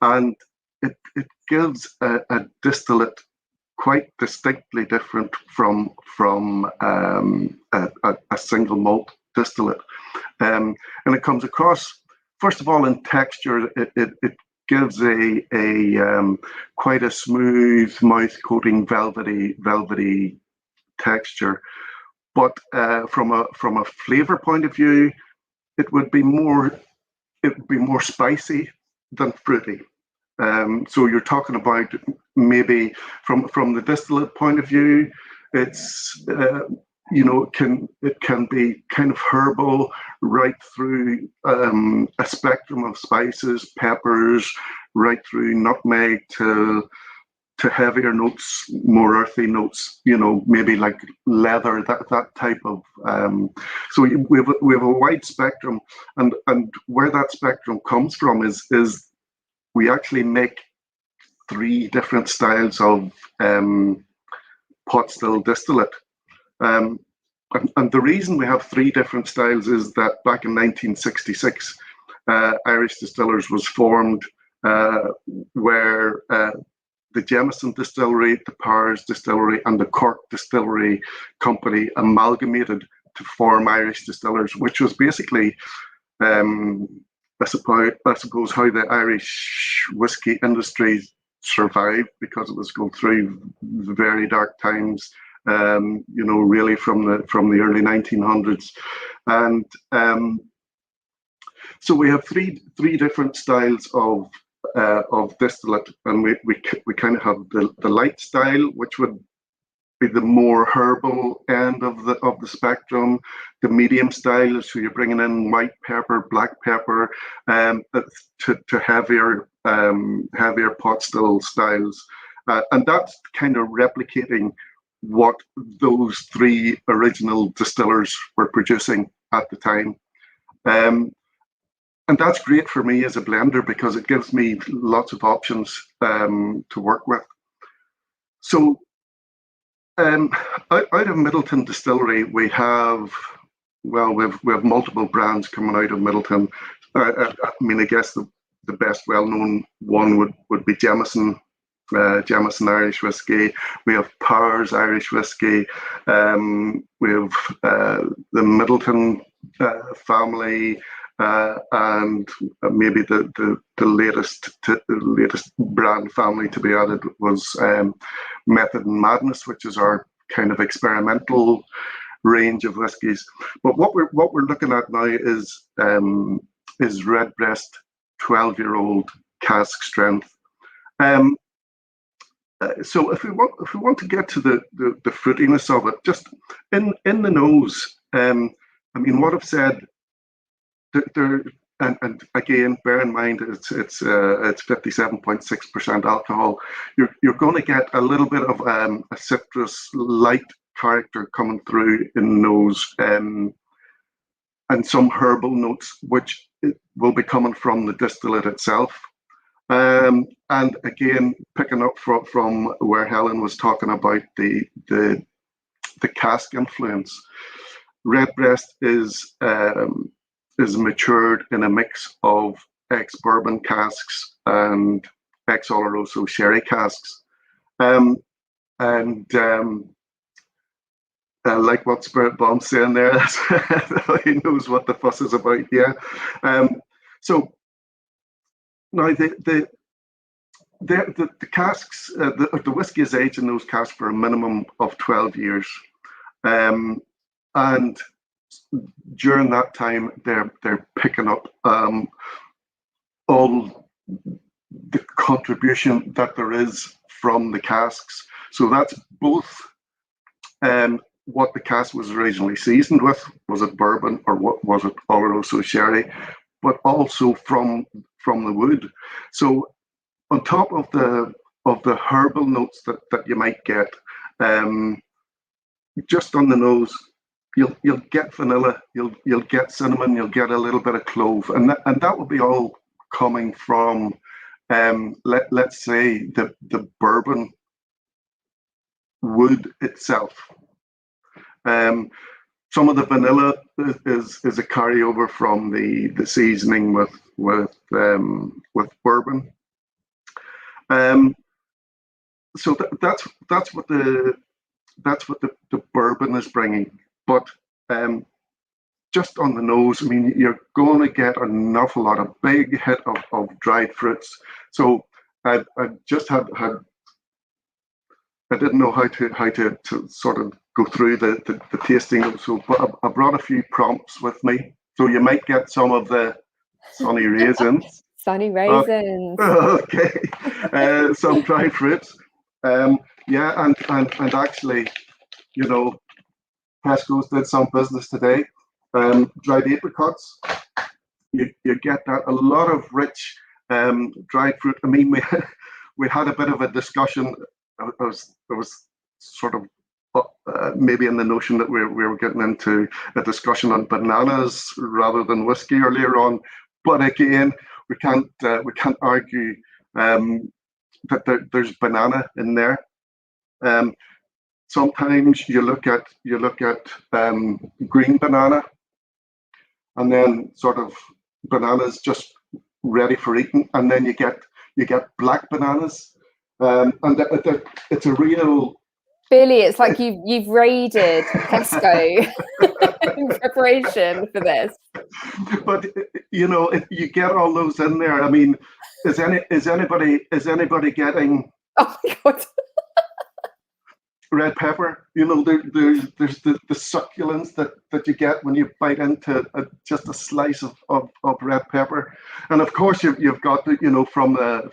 and it gives a distillate quite distinctly different from a single malt distillate, and it comes across, first of all, in texture. It gives a quite a smooth mouth coating, velvety texture, but from a flavor point of view, it would be more spicy than fruity. So you're talking about maybe from the distillate point of view, it's it can be kind of herbal right through a spectrum of spices, peppers, right through nutmeg to heavier notes, more earthy notes, maybe like leather, that type of. So we have a wide spectrum, and where that spectrum comes from is we actually make three different styles of pot still distillate. And the reason we have three different styles is that back in 1966, Irish Distillers was formed, where the Jameson Distillery, the Powers Distillery, and the Cork Distillery Company amalgamated to form Irish Distillers, which was basically, I suppose how the Irish whiskey industry survived, because it was going through very dark times, really from the early 1900s, and so we have three different styles of distillate, and we kind of have the light style, which would be the more herbal end of the spectrum. The medium style, so you're bringing in white pepper, black pepper, to heavier pot still styles, and that's kind of replicating what those three original distillers were producing at the time. And that's great for me as a blender because it gives me lots of options to work with. So out of Middleton Distillery, we have multiple brands coming out of Middleton. I guess the best well-known one would be Jameson Irish whiskey. We have Powers Irish whiskey. We have the Middleton family, and maybe the latest brand family to be added was Method and Madness, which is our kind of experimental range of whiskies. But what we're looking at now is Redbreast 12-year-old cask strength. So if we want to get to the fruitiness of it, just in the nose, what I've said, there and again, bear in mind it's 57.6% alcohol. You're going to get a little bit of a citrus light character coming through in nose, and some herbal notes, which will be coming from the distillate itself. And again, picking up from where Helen was talking about the cask influence, Redbreast is matured in a mix of ex-bourbon casks and ex-Oloroso sherry casks. Like what Spirit Bomb's saying there, he knows what the fuss is about. Yeah. So now the casks, the whiskey is aged in those casks for a minimum of 12 years, and during that time they're picking up all the contribution that there is from the casks. So that's both what the cask was originally seasoned with, was it bourbon or what was it Oloroso sherry, but also from the wood. So on top of the herbal notes that you might get, just on the nose, you'll get vanilla, you'll get cinnamon, you'll get a little bit of clove, and that will be all coming from let's say the bourbon wood itself. Some of the vanilla is a carryover from the seasoning with bourbon. So that's what the bourbon is bringing. But just on the nose, I mean, you're going to get an awful lot of big hit of dried fruits. So I just had I didn't know how to sort of go through the tasting. So I brought a few prompts with me. So you might get some of the sunny raisins. Sunny raisins. Okay. Some dried fruits. Yeah, and actually, you know, Tesco's did some business today. Dried apricots. You get that, a lot of rich dried fruit. I mean, we had a bit of a discussion. I was sort of maybe in the notion that we were getting into a discussion on bananas rather than whiskey earlier on. But again, we can't argue that there's banana in there. Sometimes you look at green banana, and then sort of bananas just ready for eating, and then you get black bananas, and it's a real. Billy, it's like you've raided Tesco in preparation for this. But you know, you get all those in there. I mean, is anybody getting? Oh my God. Red pepper, you know, there's the succulence that you get when you bite into just a slice of red pepper, and of course you've got the, you know, from the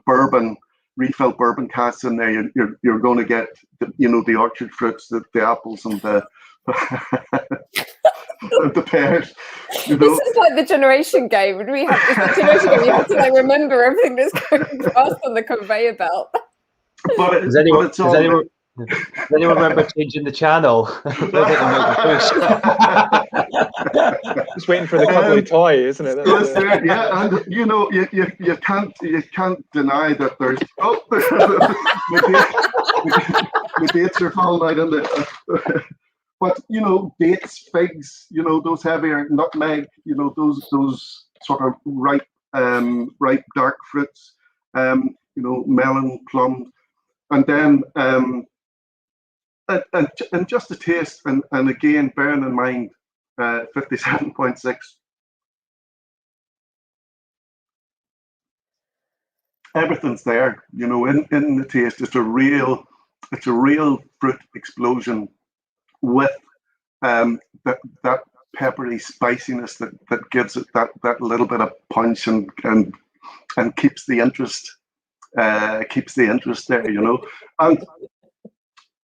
bourbon refill bourbon casks in there, you're going to get the orchard fruits, the apples and the the pears. You know? This is like the generation game. When we have this generation game, you have to like remember everything that's going past on the conveyor belt. But does anyone remember changing the channel? Just waiting for the cuddly toy, isn't it? Yeah, and you know, you can't deny that there's the dates are falling out in the. But you know, dates, figs, you know, those heavier, nutmeg, you know, those sort of ripe dark fruits, you know, melon, plum. And then, and just the taste, and again, bearing in mind, 57.6. Everything's there, you know, in the taste. It's a real fruit explosion with that peppery spiciness that gives it that little bit of punch and keeps the interest. Keeps the interest there, you know, and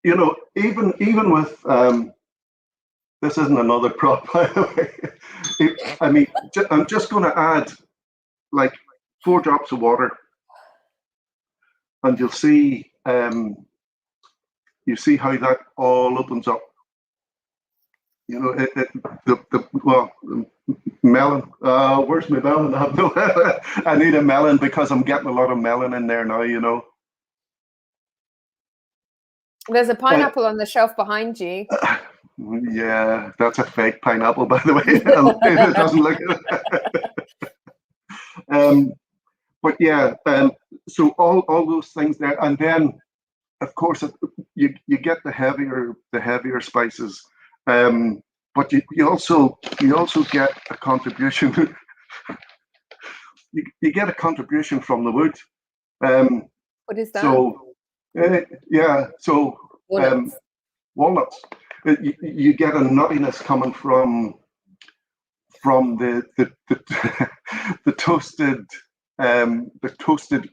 you know, even with This isn't another prop, by the way. I mean, I'm just going to add like 4 drops of water, and you'll see you see how that all opens up. You know, melon. Where's my melon? I have no. I need a melon because I'm getting a lot of melon in there now. You know. There's a pineapple on the shelf behind you. Yeah, that's a fake pineapple, by the way. It doesn't look. But yeah, so all those things there, and then of course you get the heavier spices, but you also get a contribution. you get a contribution from the wood. What is that? So yeah, so walnuts. You get a nuttiness coming from the toasted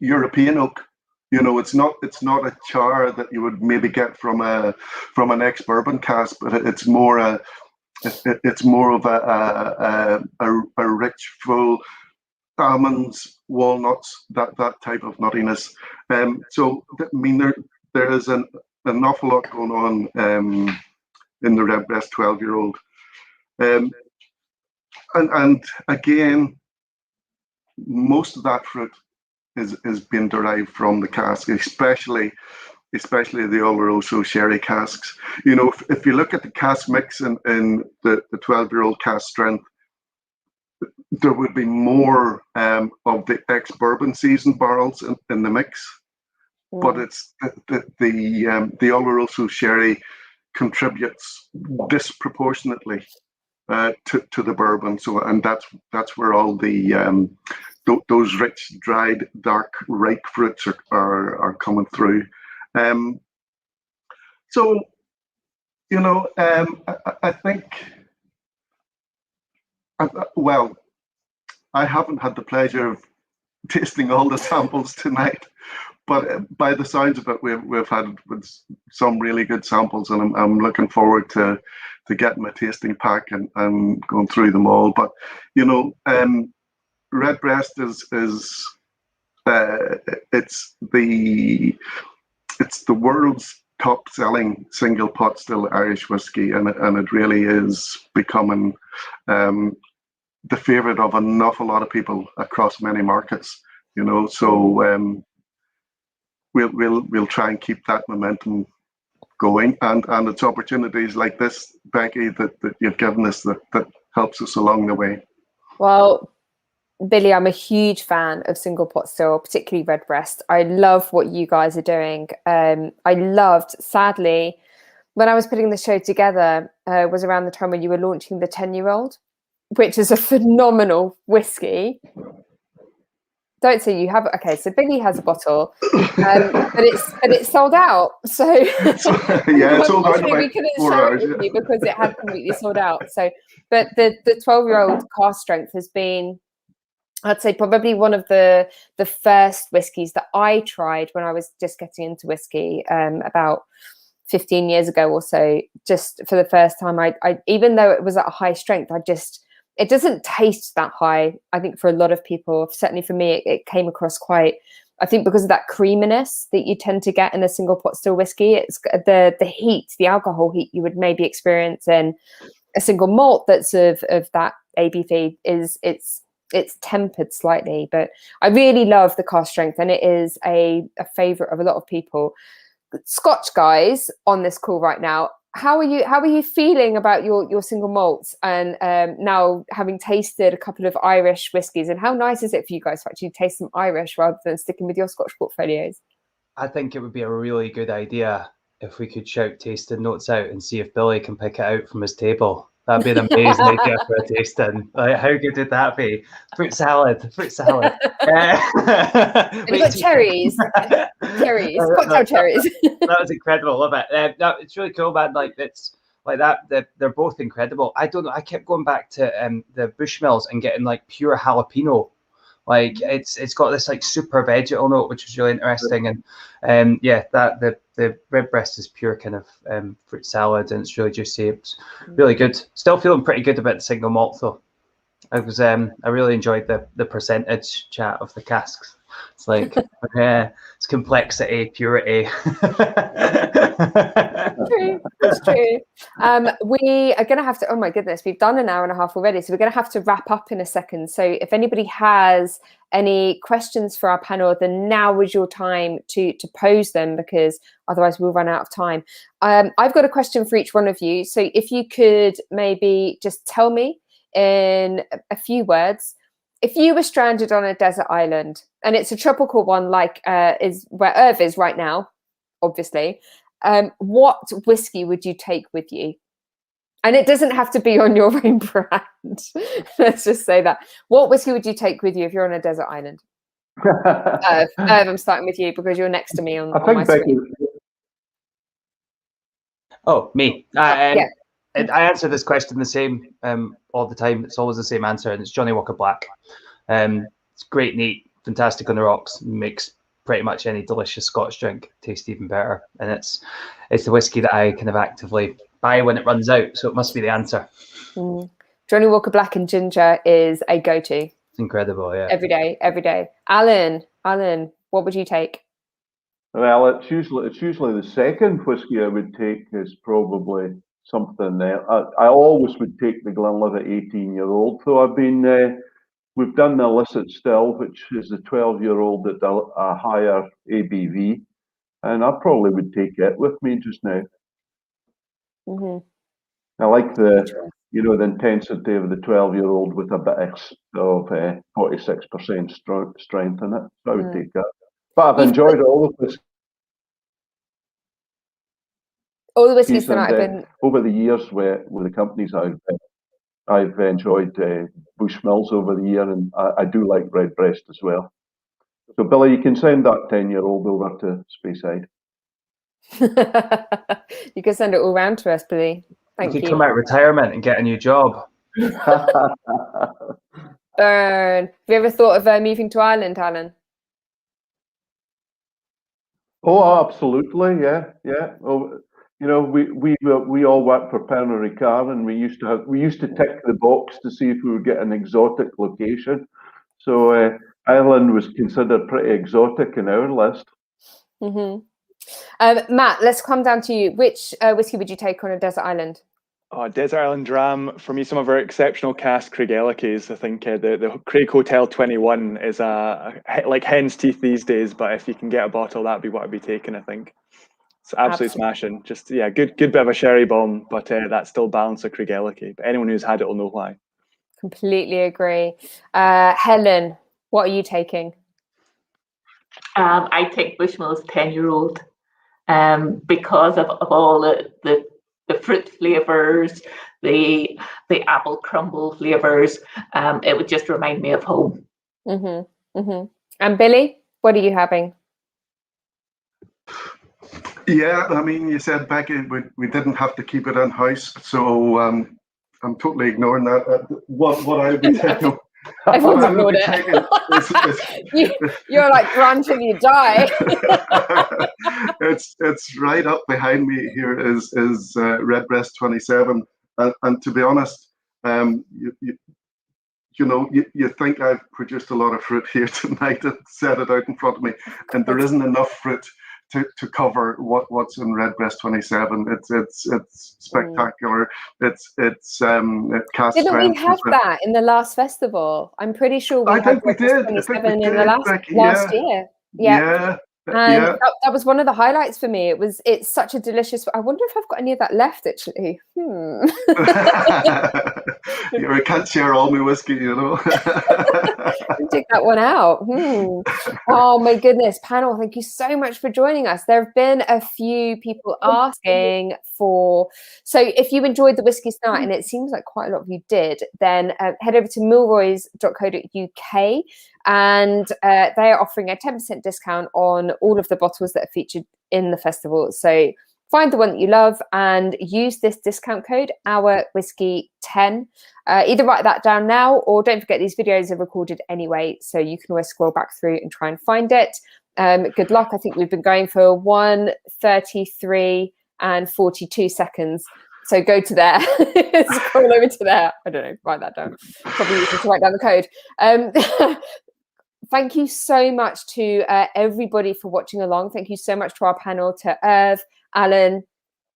European oak. You know, it's not a char that you would maybe get from an ex-bourbon cask, but it's more of a rich, full almonds, walnuts, that type of nuttiness. So I mean, there is an awful lot going on in the Redbreast 12-year-old, and again, most of that fruit is being derived from the cask, especially the Oloroso sherry casks. You know, if you look at the cask mix in the 12-year-old cask strength, there would be more of the ex-bourbon seasoned barrels in the mix, but it's the Oloroso sherry contributes disproportionately to the bourbon. So, and that's where all the those rich, dried, dark, ripe fruits are coming through. So, you know, I think, well, I haven't had the pleasure of tasting all the samples tonight, but by the sounds of it, we've had some really good samples, and I'm looking forward to getting my tasting pack and going through them all. But you know, Redbreast is it's the world's top selling single pot still Irish whiskey, and it really is becoming the favorite of an awful lot of people across many markets. You know, so we'll try and keep that momentum going, and it's opportunities like this, Becky, that you've given us that helps us along the way. Well, Billy, I'm a huge fan of single pot still, particularly Redbreast. I love what you guys are doing. I loved, sadly, when I was putting the show together, was around the time when you were launching the 10-year-old, which is a phenomenal whiskey. Don't say you have. Okay, so Billy has a bottle, but it's sold out. So yeah, it's sold out. We couldn't share it with you because it had completely sold out. So, but the 12-year-old cask strength has been, I'd say, probably one of the first whiskies that I tried when I was just getting into whiskey about 15 years ago or so. Just for the first time, I even though it was at a high strength, it doesn't taste that high. I think for a lot of people, certainly for me, it came across quite, I think because of that creaminess that you tend to get in a single pot still whiskey. It's the heat, the alcohol heat you would maybe experience in a single malt that's of that ABV it's tempered slightly. But I really love the cask strength, and it is a favorite of a lot of people. Scotch guys on this call right now, how are you feeling about your single malts, and now having tasted a couple of Irish whiskies, and how nice is it for you guys to actually taste some Irish rather than sticking with your Scotch portfolios? I think it would be a really good idea if we could shout tasting notes out and see if Billy can pick it out from his table. That'd be an amazing idea for a tasting. Like, how good would that be? Fruit salad. And you've got cherries. Cocktail cherries. That was incredible. Love it. No, it's really cool, man. Like, it's like that. They're both incredible. I don't know. I kept going back to the Bushmills and getting like pure jalapeno. Like it's got this like super vegetal note, which is really interesting. And yeah, that the redbreast is pure kind of fruit salad, and it's really juicy. It's really good. Still feeling pretty good about the single malt though. I really enjoyed the percentage chat of the casks. It's like it's complexity, purity. It's true. We are going to have to. Oh my goodness, we've done an hour and a half already, so we're going to have to wrap up in a second. So if anybody has any questions for our panel, then now is your time to pose them, because otherwise we'll run out of time. I've got a question for each one of you. So if you could maybe just tell me in a few words, if you were stranded on a desert island, and it's a tropical one like is where Irv is right now, obviously, what whiskey would you take with you? And it doesn't have to be on your own brand. Let's just say that. What whiskey would you take with you if you're on a desert island? Irv, I'm starting with you because you're next to me on my screen. Oh, me. Yeah. I answer this question the same all the time. It's always the same answer, and it's Johnny Walker Black. It's great, neat, fantastic on the rocks. Makes pretty much any delicious Scotch drink taste even better. And it's the whiskey that I kind of actively buy when it runs out. So it must be the answer. Johnny Walker Black and ginger is a go-to. It's incredible, yeah. Every day. Alan, what would you take? Well, it's usually the second whiskey I would take is probably something there. I always would take the Glenlivet 18-year-old. So we've done the illicit still, which is the 12-year-old at a higher ABV, and I probably would take it with me just now. I like the intensity of the 12-year-old with a bit of 46% strength in it. So I would take that. But I've enjoyed all of this. All the whiskies that I've been over the years with the companies I've enjoyed Bushmills over the year, and I do like Redbreast as well. So Billy, you can send that 10-year-old over to Speyside. You can send it all round to us, Billy. Thank you. You could come out of retirement and get a new job. Burn. Have you ever thought of moving to Ireland, Alan? Oh, absolutely, yeah. Oh, we all worked for Pernod Ricard, and we used to tick the box to see if we would get an exotic location. So Ireland was considered pretty exotic in our list. Matt, let's come down to you. Which whiskey would you take on a desert island? Desert Island Dram, for me, some of our exceptional cask Craigellachs. I think the Craig Hotel 21 is like hen's teeth these days, but if you can get a bottle, that'd be what I'd be taking, I think. It's absolutely smashing. Just, good bit of a sherry bomb, but that still balances a Craigellach. But anyone who's had it will know why. Completely agree. Helen, what are you taking? I take Bushmills 10-year-old because of all the fruit flavors, the apple crumble flavors. It would just remind me of home. And Billy, what are you having? Yeah, I mean, you said, Becky, we didn't have to keep it in house, so I'm totally ignoring that. What I would be taking. Everyone's ignored it. You're like, run till you die. It's right up behind me here is Redbreast 27, and to be honest, you think I've produced a lot of fruit here tonight and set it out in front of me, and there isn't enough fruit to cover what's in Redbreast 27. It's spectacular. It casts Didn't we have that in the last festival? I'm pretty sure we had Redbreast 27 in the last year. Yeah. And that was one of the highlights for me. It's such a delicious. I wonder if I've got any of that left, actually. I can't share all my whiskey, Take that one out. Oh my goodness, panel, thank you so much for joining us. There have been a few people asking so if you enjoyed the Whiskies Night, and it seems like quite a lot of you did, then head over to milroys.co.uk, and they are offering a 10% discount on all of the bottles that are featured in the festival. So find the one that you love and use this discount code, OurWhisky10. Either write that down now, or don't forget these videos are recorded anyway, so you can always scroll back through and try and find it. Good luck. I think we've been going for 1:33 and 42 seconds. So go to there. Scroll over to there. I don't know. Write that down. Probably easier to write down the code. Thank you so much to everybody for watching along. Thank you so much to our panel, to Irv, Alan,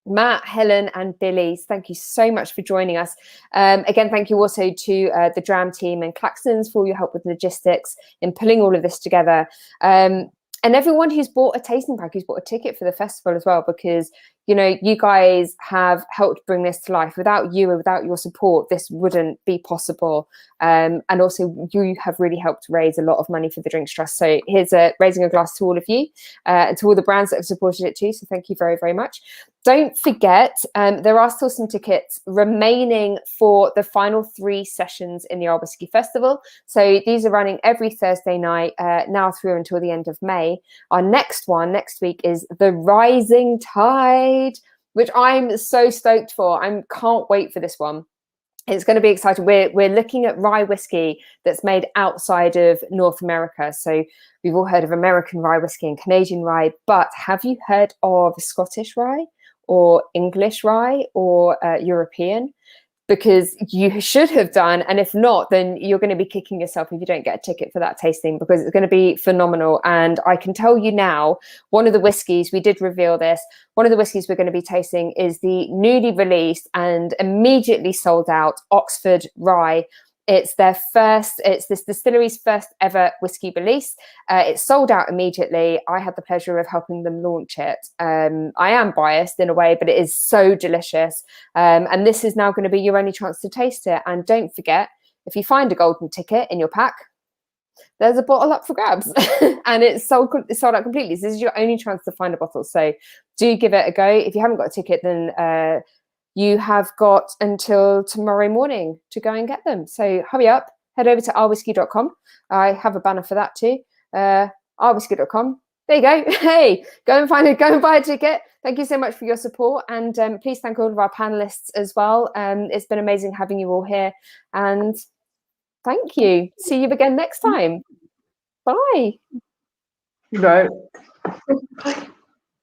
Matt, Helen, and Billy. Thank you so much for joining us. Again, thank you also to the Dram team and Claxons for all your help with logistics in pulling all of this together. And everyone who's bought a tasting pack, who's bought a ticket for the festival as well, because, you know, you guys have helped bring this to life. Without you and without your support, this wouldn't be possible. And also, you have really helped raise a lot of money for the Drinks Trust. So here's raising a glass to all of you and to all the brands that have supported it too. So thank you very, very much. Don't forget, there are still some tickets remaining for the final 3 sessions in the OurWhisky Festival. So these are running every Thursday night, now through until the end of May. Our next one next week is The Rising Tide, which I'm so stoked for. I can't wait for this one. It's going to be exciting. We're looking at rye whiskey that's made outside of North America. So we've all heard of American rye whiskey and Canadian rye, but have you heard of Scottish rye or English rye or European? Because you should have done, and if not, then you're going to be kicking yourself if you don't get a ticket for that tasting, because it's going to be phenomenal. And I can tell you now, one of the whiskies, we did reveal this, one of the whiskies we're going to be tasting is the newly released and immediately sold out Oxford Rye. It's this distillery's first ever whiskey release. It's sold out immediately. I had the pleasure of helping them launch it. I am biased in a way, but it is so delicious. And this is now going to be your only chance to taste it. And don't forget, if you find a golden ticket in your pack, there's a bottle up for grabs. And it's sold out completely. So this is your only chance to find a bottle. So do give it a go. If you haven't got a ticket, then you have got until tomorrow morning to go and get them. So hurry up, head over to OurWhisky.com. I have a banner for that too. OurWhisky.com. There you go. Hey, go and buy a ticket. Thank you so much for your support. And please thank all of our panelists as well. It's been amazing having you all here. And thank you. See you again next time. Bye. Good night.